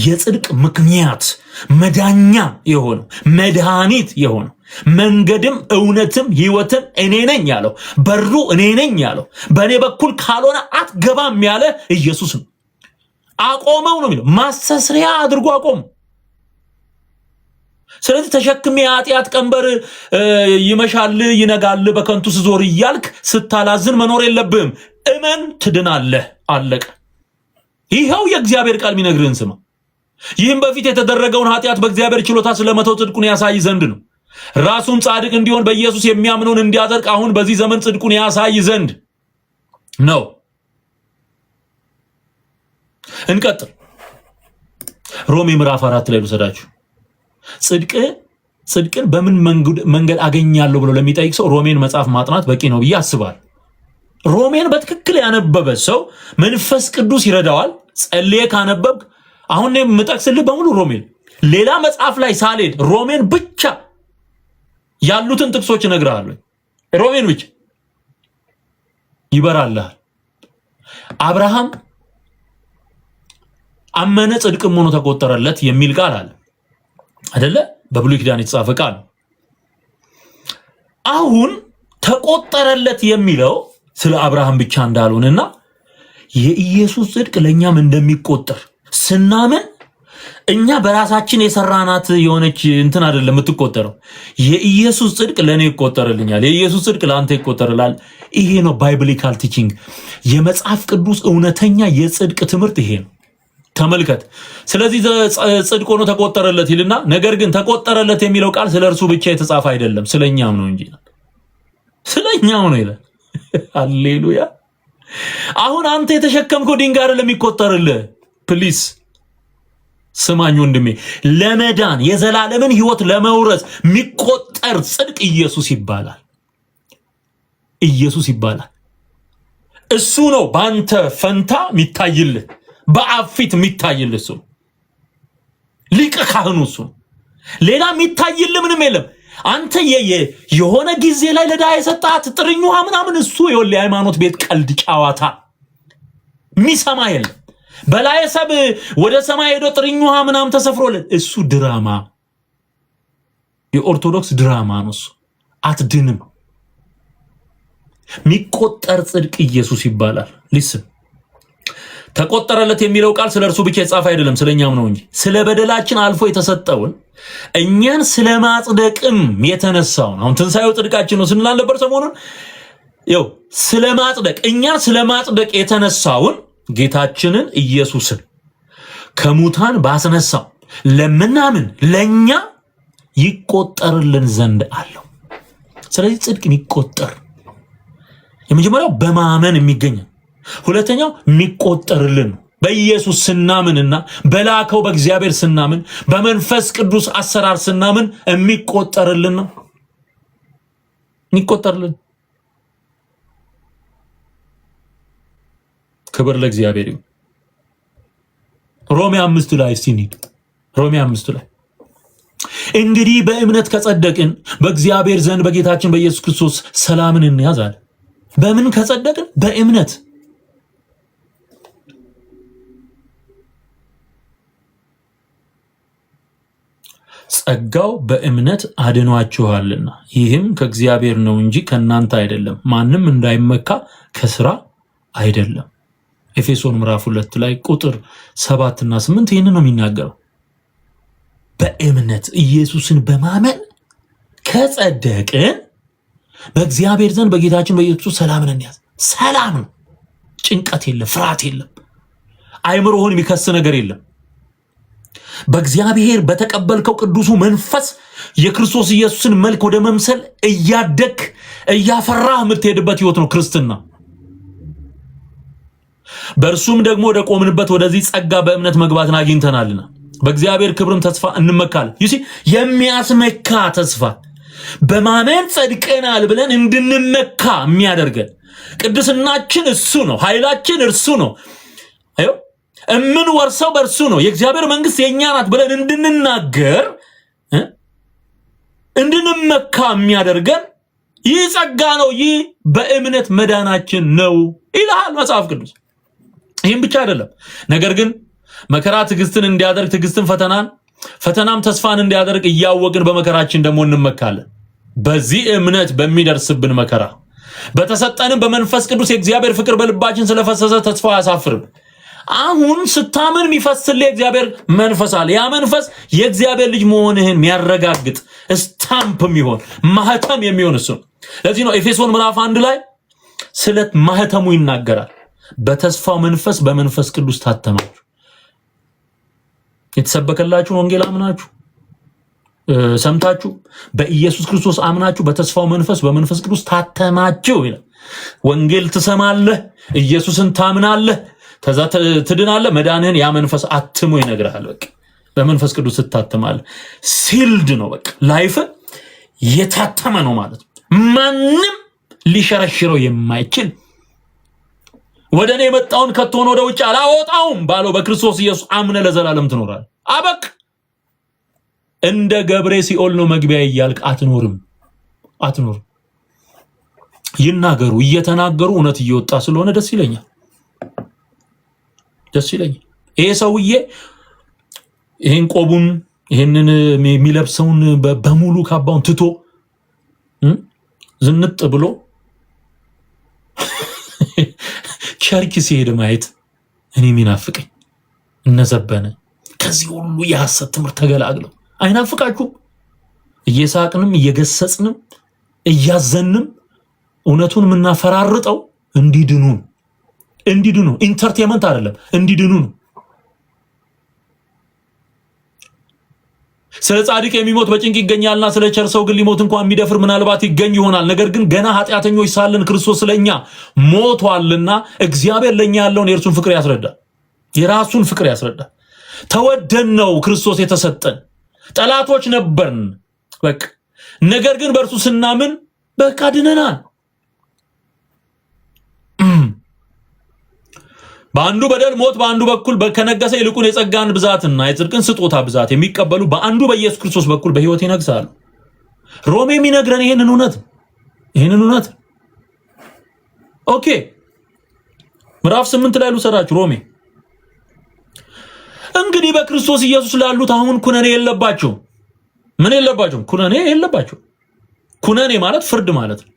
የጽድቅ ምክንያት፣ መዳኛ የሆነው መድኃኒት የሆነው መንገድም እውነትም ሕይወትም እኔ ነኝ ያለው በሩ እኔ ነኝ ያለው በእኔ በኩል ካልሆነ አትገባም ያለ ኢየሱስ ነው። አቆመው ነው የሚለው። ማስተስሪያ አድርጎ አቆመው። ስለዚህ ተሸክሜ የኃጢአት ቀንበር ይመሻል ይነጋል በከንቱ ስዞር እያልክ ስታላዝን መኖር የለብህም። እመን ትድናለህ። አለቀ። ይኸው የእግዚአብሔር ቃል የሚነግርህን ስማ። ይህም በፊት የተደረገውን ኃጢአት በእግዚአብሔር ችሎታ ስለመተው ጽድቁን ያሳይ ዘንድ ነው። ራሱም ጻድቅ እንዲሆን በኢየሱስ የሚያምነውን እንዲያጸድቅ አሁን በዚህ ዘመን ጽድቁን ያሳይ ዘንድ ነው። እንቀጥል። ሮሜ ምዕራፍ 4 ላይ ልውሰዳችሁ። ጽድቅን በምን መንገድ አገኛለሁ ብሎ ለሚጠይቅ ሰው ሮሜን መጽሐፍ ማጥናት በቂ ነው ብዬ አስባለሁ። ሮሜን በትክክል ያነበበ ሰው መንፈስ ቅዱስ ይረዳዋል። ጸልዬ ካነበብክ አሁን የምጠቅስልህ በሙሉ ሮሜን፣ ሌላ መጽሐፍ ላይ ሳልሄድ ሮሜን ብቻ ያሉትን ጥቅሶች እነግርሃለሁ። ሮሜን ብቻ ይበራልሃል። አብርሃም አመነ ጽድቅም ሆኖ ተቆጠረለት የሚል ቃል አለ አይደለ? በብሉይ ኪዳን የተጻፈ ቃል። አሁን ተቆጠረለት የሚለው ስለ አብርሃም ብቻ እንዳልሆነና የኢየሱስ ጽድቅ ለኛም እንደሚቆጠር ስናምን እኛ በራሳችን የሰራናት የሆነች እንትን አይደለም የምትቆጠረው። የኢየሱስ ጽድቅ ለኔ ይቆጠርልኛል፣ የኢየሱስ ጽድቅ ለአንተ ይቆጠርላል። ይሄ ነው ባይብሊካል ቲቺንግ፣ የመጽሐፍ ቅዱስ እውነተኛ የጽድቅ ትምህርት ይሄ ነው። ተመልከት። ስለዚህ ጽድቅ ሆኖ ተቆጠረለት ይልና፣ ነገር ግን ተቆጠረለት የሚለው ቃል ስለ እርሱ ብቻ የተጻፈ አይደለም፣ ስለኛም ነው እንጂ ስለኛም ነው ይላል። ሃሌሉያ። አሁን አንተ የተሸከምከው ድንጋይ አይደለም የሚቆጠርልህ። ፕሊስ ስማኝ ወንድሜ፣ ለመዳን የዘላለምን ሕይወት ለመውረስ የሚቆጠር ጽድቅ ኢየሱስ ይባላል። ኢየሱስ ይባላል። እሱ ነው በአንተ ፈንታ የሚታይልህ፣ በአብ ፊት የሚታይልህ እሱ ሊቀ ካህኑ እሱ። ሌላ የሚታይልህ ምንም የለም። አንተ የሆነ ጊዜ ላይ ለድሃ የሰጣት ጥርኝ ውሃ ምናምን እሱ የወለ ሃይማኖት ቤት ቀልድ ጨዋታ የሚሰማ የለም። በላይ ሰብ ወደ ሰማይ ሄዶ ጥርኝ ውሃ ምናምን ተሰፍሮለት እሱ ድራማ፣ የኦርቶዶክስ ድራማ ነው እሱ። አትድንም። የሚቆጠር ጽድቅ ኢየሱስ ይባላል። ሊስን ተቆጠረለት የሚለው ቃል ስለ እርሱ ብቻ የተጻፈ አይደለም፣ ስለኛም ነው እንጂ ስለ በደላችን አልፎ የተሰጠውን እኛን ስለ ማጽደቅም የተነሳውን አሁን ትንሣኤው ጽድቃችን ነው ስንል ነበር ሰሞኑን። ይኸው ስለ ማጽደቅ እኛን ስለ ማጽደቅ የተነሳውን ጌታችንን ኢየሱስን ከሙታን ባስነሳው ለምናምን ለኛ ይቆጠርልን ዘንድ አለው። ስለዚህ ጽድቅ የሚቆጠር የመጀመሪያው በማመን የሚገኝ፣ ሁለተኛው የሚቆጠርልን በኢየሱስ ስናምንና በላከው በእግዚአብሔር ስናምን በመንፈስ ቅዱስ አሰራር ስናምን የሚቆጠርልን ነው። የሚቆጠርልን። ክብር ለእግዚአብሔር ይሁን። ሮሜ 5 ላይ ሲኒድ ሮሜ 5 ላይ እንግዲህ በእምነት ከጸደቅን በእግዚአብሔር ዘንድ በጌታችን በኢየሱስ ክርስቶስ ሰላምን እንያዛለን። በምን ከጸደቅን? በእምነት። ጸጋው በእምነት አድኗችኋልና ይህም ከእግዚአብሔር ነው እንጂ ከእናንተ አይደለም፣ ማንም እንዳይመካ ከስራ አይደለም። ኤፌሶን ምዕራፍ 2 ላይ ቁጥር 7 እና 8 ይህን ነው የሚናገረው። በእምነት ኢየሱስን በማመን ከጸደቅን በእግዚአብሔር ዘንድ በጌታችን በኢየሱስ ሰላምን እንያዝ። ሰላም ነው። ጭንቀት የለም፣ ፍርሃት የለም፣ አይምሮህን የሚከስ ነገር የለም። በእግዚአብሔር በተቀበልከው ቅዱሱ መንፈስ የክርስቶስ ኢየሱስን መልክ ወደ መምሰል እያደግ እያፈራህ የምትሄድበት ህይወት ነው ክርስትና። በእርሱም ደግሞ ወደ ቆምንበት ወደዚህ ጸጋ በእምነት መግባትን አግኝተናልና በእግዚአብሔር ክብርም ተስፋ እንመካለን። ይሲ የሚያስመካ ተስፋ በማመን ጸድቀናል ብለን እንድንመካ የሚያደርገን ቅድስናችን እሱ ነው። ኃይላችን እርሱ ነው። አዮ እምንወርሰው በእርሱ ነው። የእግዚአብሔር መንግስት የኛ ናት ብለን እንድንናገር እንድንመካ የሚያደርገን ይህ ጸጋ ነው። ይህ በእምነት መዳናችን ነው ይላል መጽሐፍ ቅዱስ። ይህም ብቻ አይደለም፣ ነገር ግን መከራ ትዕግስትን እንዲያደርግ፣ ትዕግስትን ፈተናን፣ ፈተናም ተስፋን እንዲያደርግ እያወቅን በመከራችን ደግሞ እንመካለን። በዚህ እምነት በሚደርስብን መከራ በተሰጠንም በመንፈስ ቅዱስ የእግዚአብሔር ፍቅር በልባችን ስለፈሰሰ ተስፋ አያሳፍርም። አሁን ስታምን የሚፈስልህ የእግዚአብሔር መንፈስ አለ። ያ መንፈስ የእግዚአብሔር ልጅ መሆንህን የሚያረጋግጥ ስታምፕ የሚሆን ማህተም የሚሆን እሱ። ለዚህ ነው ኤፌሶን ምዕራፍ 1 ላይ ስለ ማህተሙ ይናገራል። በተስፋው መንፈስ በመንፈስ ቅዱስ ታተማችሁ። የተሰበከላችሁን ወንጌል አምናችሁ ሰምታችሁ በኢየሱስ ክርስቶስ አምናችሁ በተስፋው መንፈስ በመንፈስ ቅዱስ ታተማችሁ ይላል። ወንጌል ትሰማለህ፣ ኢየሱስን ታምናለህ፣ ከዛ ትድናለህ። መዳንህን ያ መንፈስ አትሞ ይነግርሃል። በቃ በመንፈስ ቅዱስ ትታተማለህ። ሲልድ ነው። በቃ ላይፍ የታተመ ነው ማለት ነው። ማንም ሊሸረሽረው የማይችል ወደ እኔ የመጣውን ከቶን ወደ ውጭ አላወጣውም ባለው በክርስቶስ ኢየሱስ አምነ ለዘላለም ትኖራለህ። አበቅ እንደ ገብሬ ሲኦል ነው መግቢያ እያልክ አትኖርም። ይናገሩ፣ እየተናገሩ እውነት እየወጣ ስለሆነ ደስ ይለኛል። ይሄ ሰውዬ ይሄን ቆቡን ይሄንን የሚለብሰውን በሙሉ ካባውን ትቶ ዝንጥ ብሎ ቸርች ሲሄድ ማየት እኔ ሚናፍቀኝ። እነዘበነ ከዚህ ሁሉ የሐሰት ትምህርት ተገላግለው አይናፍቃችሁም? እየሳቅንም እየገሰጽንም እያዘንም እውነቱን የምናፈራርጠው እንዲድኑ ኢንተርቴንመንት አይደለም፣ እንዲድኑ ነው። ስለ ጻድቅ የሚሞት በጭንቅ ይገኛልና ስለ ቸር ሰው ግን ሊሞት እንኳን የሚደፍር ምናልባት ይገኝ ይሆናል። ነገር ግን ገና ኃጢአተኞች ሳለን ክርስቶስ ስለኛ ሞቷልና እግዚአብሔር ለኛ ያለውን የእርሱን ፍቅር ያስረዳል፣ የራሱን ፍቅር ያስረዳል። ተወደን ነው ክርስቶስ የተሰጠን። ጠላቶች ነበርን በቃ፣ ነገር ግን በእርሱ ስናምን በቃ ድነናል። በአንዱ በደል ሞት በአንዱ በኩል ከነገሰ ይልቁን የጸጋን ብዛትና የጽድቅን ስጦታ ብዛት የሚቀበሉ በአንዱ በኢየሱስ ክርስቶስ በኩል በሕይወት ይነግሳሉ። ሮሜ የሚነግረን ይሄንን እውነት ኦኬ። ምዕራፍ 8 ላይ ልውሰዳችሁ። ሮሜ እንግዲህ በክርስቶስ ኢየሱስ ላሉት አሁን ኩነኔ የለባቸውም። ምን የለባቸውም? ኩነኔ የለባቸውም። ኩነኔ ማለት ፍርድ ማለት ነው።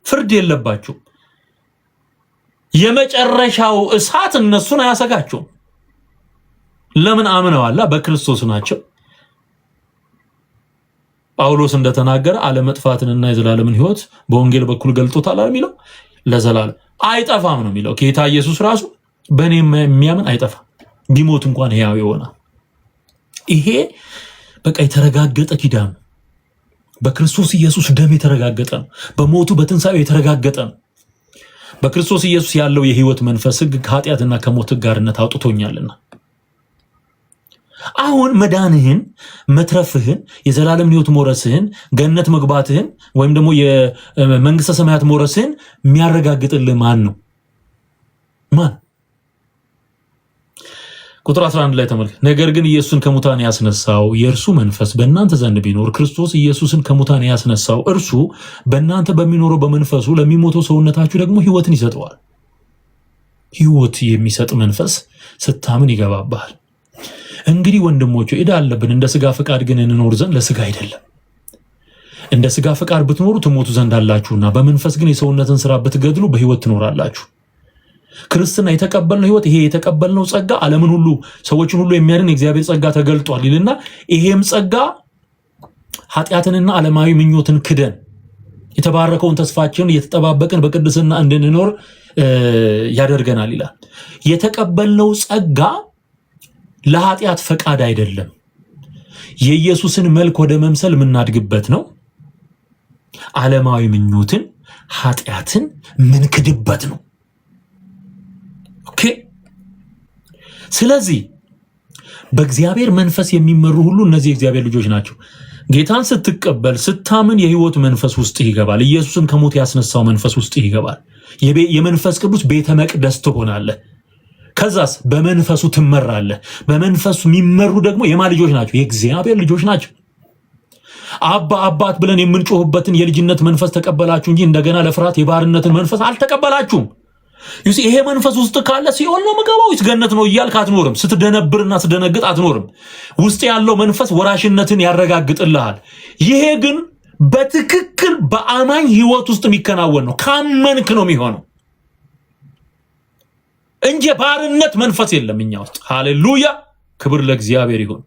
ፍርድ የለባቸውም። የመጨረሻው እሳት እነሱን አያሰጋቸውም። ለምን? አምነዋላ፣ በክርስቶስ ናቸው። ጳውሎስ እንደተናገረ አለመጥፋትንና የዘላለምን ሕይወት በወንጌል በኩል ገልጦታል የሚለው ለዘላለም አይጠፋም ነው የሚለው። ጌታ ኢየሱስ ራሱ በእኔ የሚያምን አይጠፋም፣ ቢሞት እንኳን ሕያው ይሆናል። ይሄ በቃ የተረጋገጠ ኪዳን ነው። በክርስቶስ ኢየሱስ ደም የተረጋገጠ ነው። በሞቱ በትንሳኤው የተረጋገጠ ነው። በክርስቶስ ኢየሱስ ያለው የሕይወት መንፈስ ሕግ ከኃጢአትና ከሞት ጋርነት አውጥቶኛልና አሁን መዳንህን፣ መትረፍህን፣ የዘላለም ሕይወት መውረስህን፣ ገነት መግባትህን ወይም ደግሞ የመንግስተ ሰማያት መውረስህን የሚያረጋግጥልህ ማን ነው? ማን? ቁጥር 11 ላይ ተመልከት። ነገር ግን ኢየሱስን ከሙታን ያስነሳው የእርሱ መንፈስ በእናንተ ዘንድ ቢኖር ክርስቶስ ኢየሱስን ከሙታን ያስነሳው እርሱ በእናንተ በሚኖረው በመንፈሱ ለሚሞተው ሰውነታችሁ ደግሞ ሕይወትን ይሰጠዋል። ህይወት የሚሰጥ መንፈስ ስታምን ይገባባል። እንግዲህ ወንድሞቹ ዕዳ አለብን፣ እንደ ስጋ ፍቃድ ግን እንኖር ዘንድ ለስጋ አይደለም። እንደ ስጋ ፍቃድ ብትኖሩ ትሞቱ ዘንድ አላችሁና በመንፈስ ግን የሰውነትን ስራ ብትገድሉ በህይወት ትኖራላችሁ። ክርስትና የተቀበልነው ህይወት፣ ይሄ የተቀበልነው ጸጋ ዓለምን ሁሉ ሰዎችን ሁሉ የሚያድን የእግዚአብሔር ጸጋ ተገልጧል ይልና ይሄም ጸጋ ኃጢአትንና ዓለማዊ ምኞትን ክደን የተባረከውን ተስፋችንን እየተጠባበቅን በቅድስና እንድንኖር ያደርገናል ይላል። የተቀበልነው ጸጋ ለኃጢአት ፈቃድ አይደለም፣ የኢየሱስን መልክ ወደ መምሰል የምናድግበት ነው። ዓለማዊ ምኞትን ኃጢአትን ምንክድበት ነው። ኦኬ። ስለዚህ በእግዚአብሔር መንፈስ የሚመሩ ሁሉ እነዚህ የእግዚአብሔር ልጆች ናቸው። ጌታን ስትቀበል ስታምን የህይወት መንፈስ ውስጥ ይገባል። ኢየሱስን ከሞት ያስነሳው መንፈስ ውስጥ ይገባል። የመንፈስ ቅዱስ ቤተ መቅደስ ትሆናለህ። ከዛስ በመንፈሱ ትመራለህ። በመንፈሱ የሚመሩ ደግሞ የማ ልጆች ናቸው? የእግዚአብሔር ልጆች ናቸው። አባ አባት ብለን የምንጮህበትን የልጅነት መንፈስ ተቀበላችሁ እንጂ እንደገና ለፍርሃት የባርነትን መንፈስ አልተቀበላችሁም። ይሄ መንፈስ ውስጥ ካለ ሲኦል ነው የምገባው ወይስ ገነት ነው እያልክ አትኖርም። ስትደነብርና ስትደነግጥ አትኖርም። ውስጥ ያለው መንፈስ ወራሽነትን ያረጋግጥልሃል። ይሄ ግን በትክክል በአማኝ ህይወት ውስጥ የሚከናወን ነው። ካመንክ ነው የሚሆነው እንጂ ባርነት መንፈስ የለም እኛ ውስጥ። ሃሌሉያ! ክብር ለእግዚአብሔር ይሁን።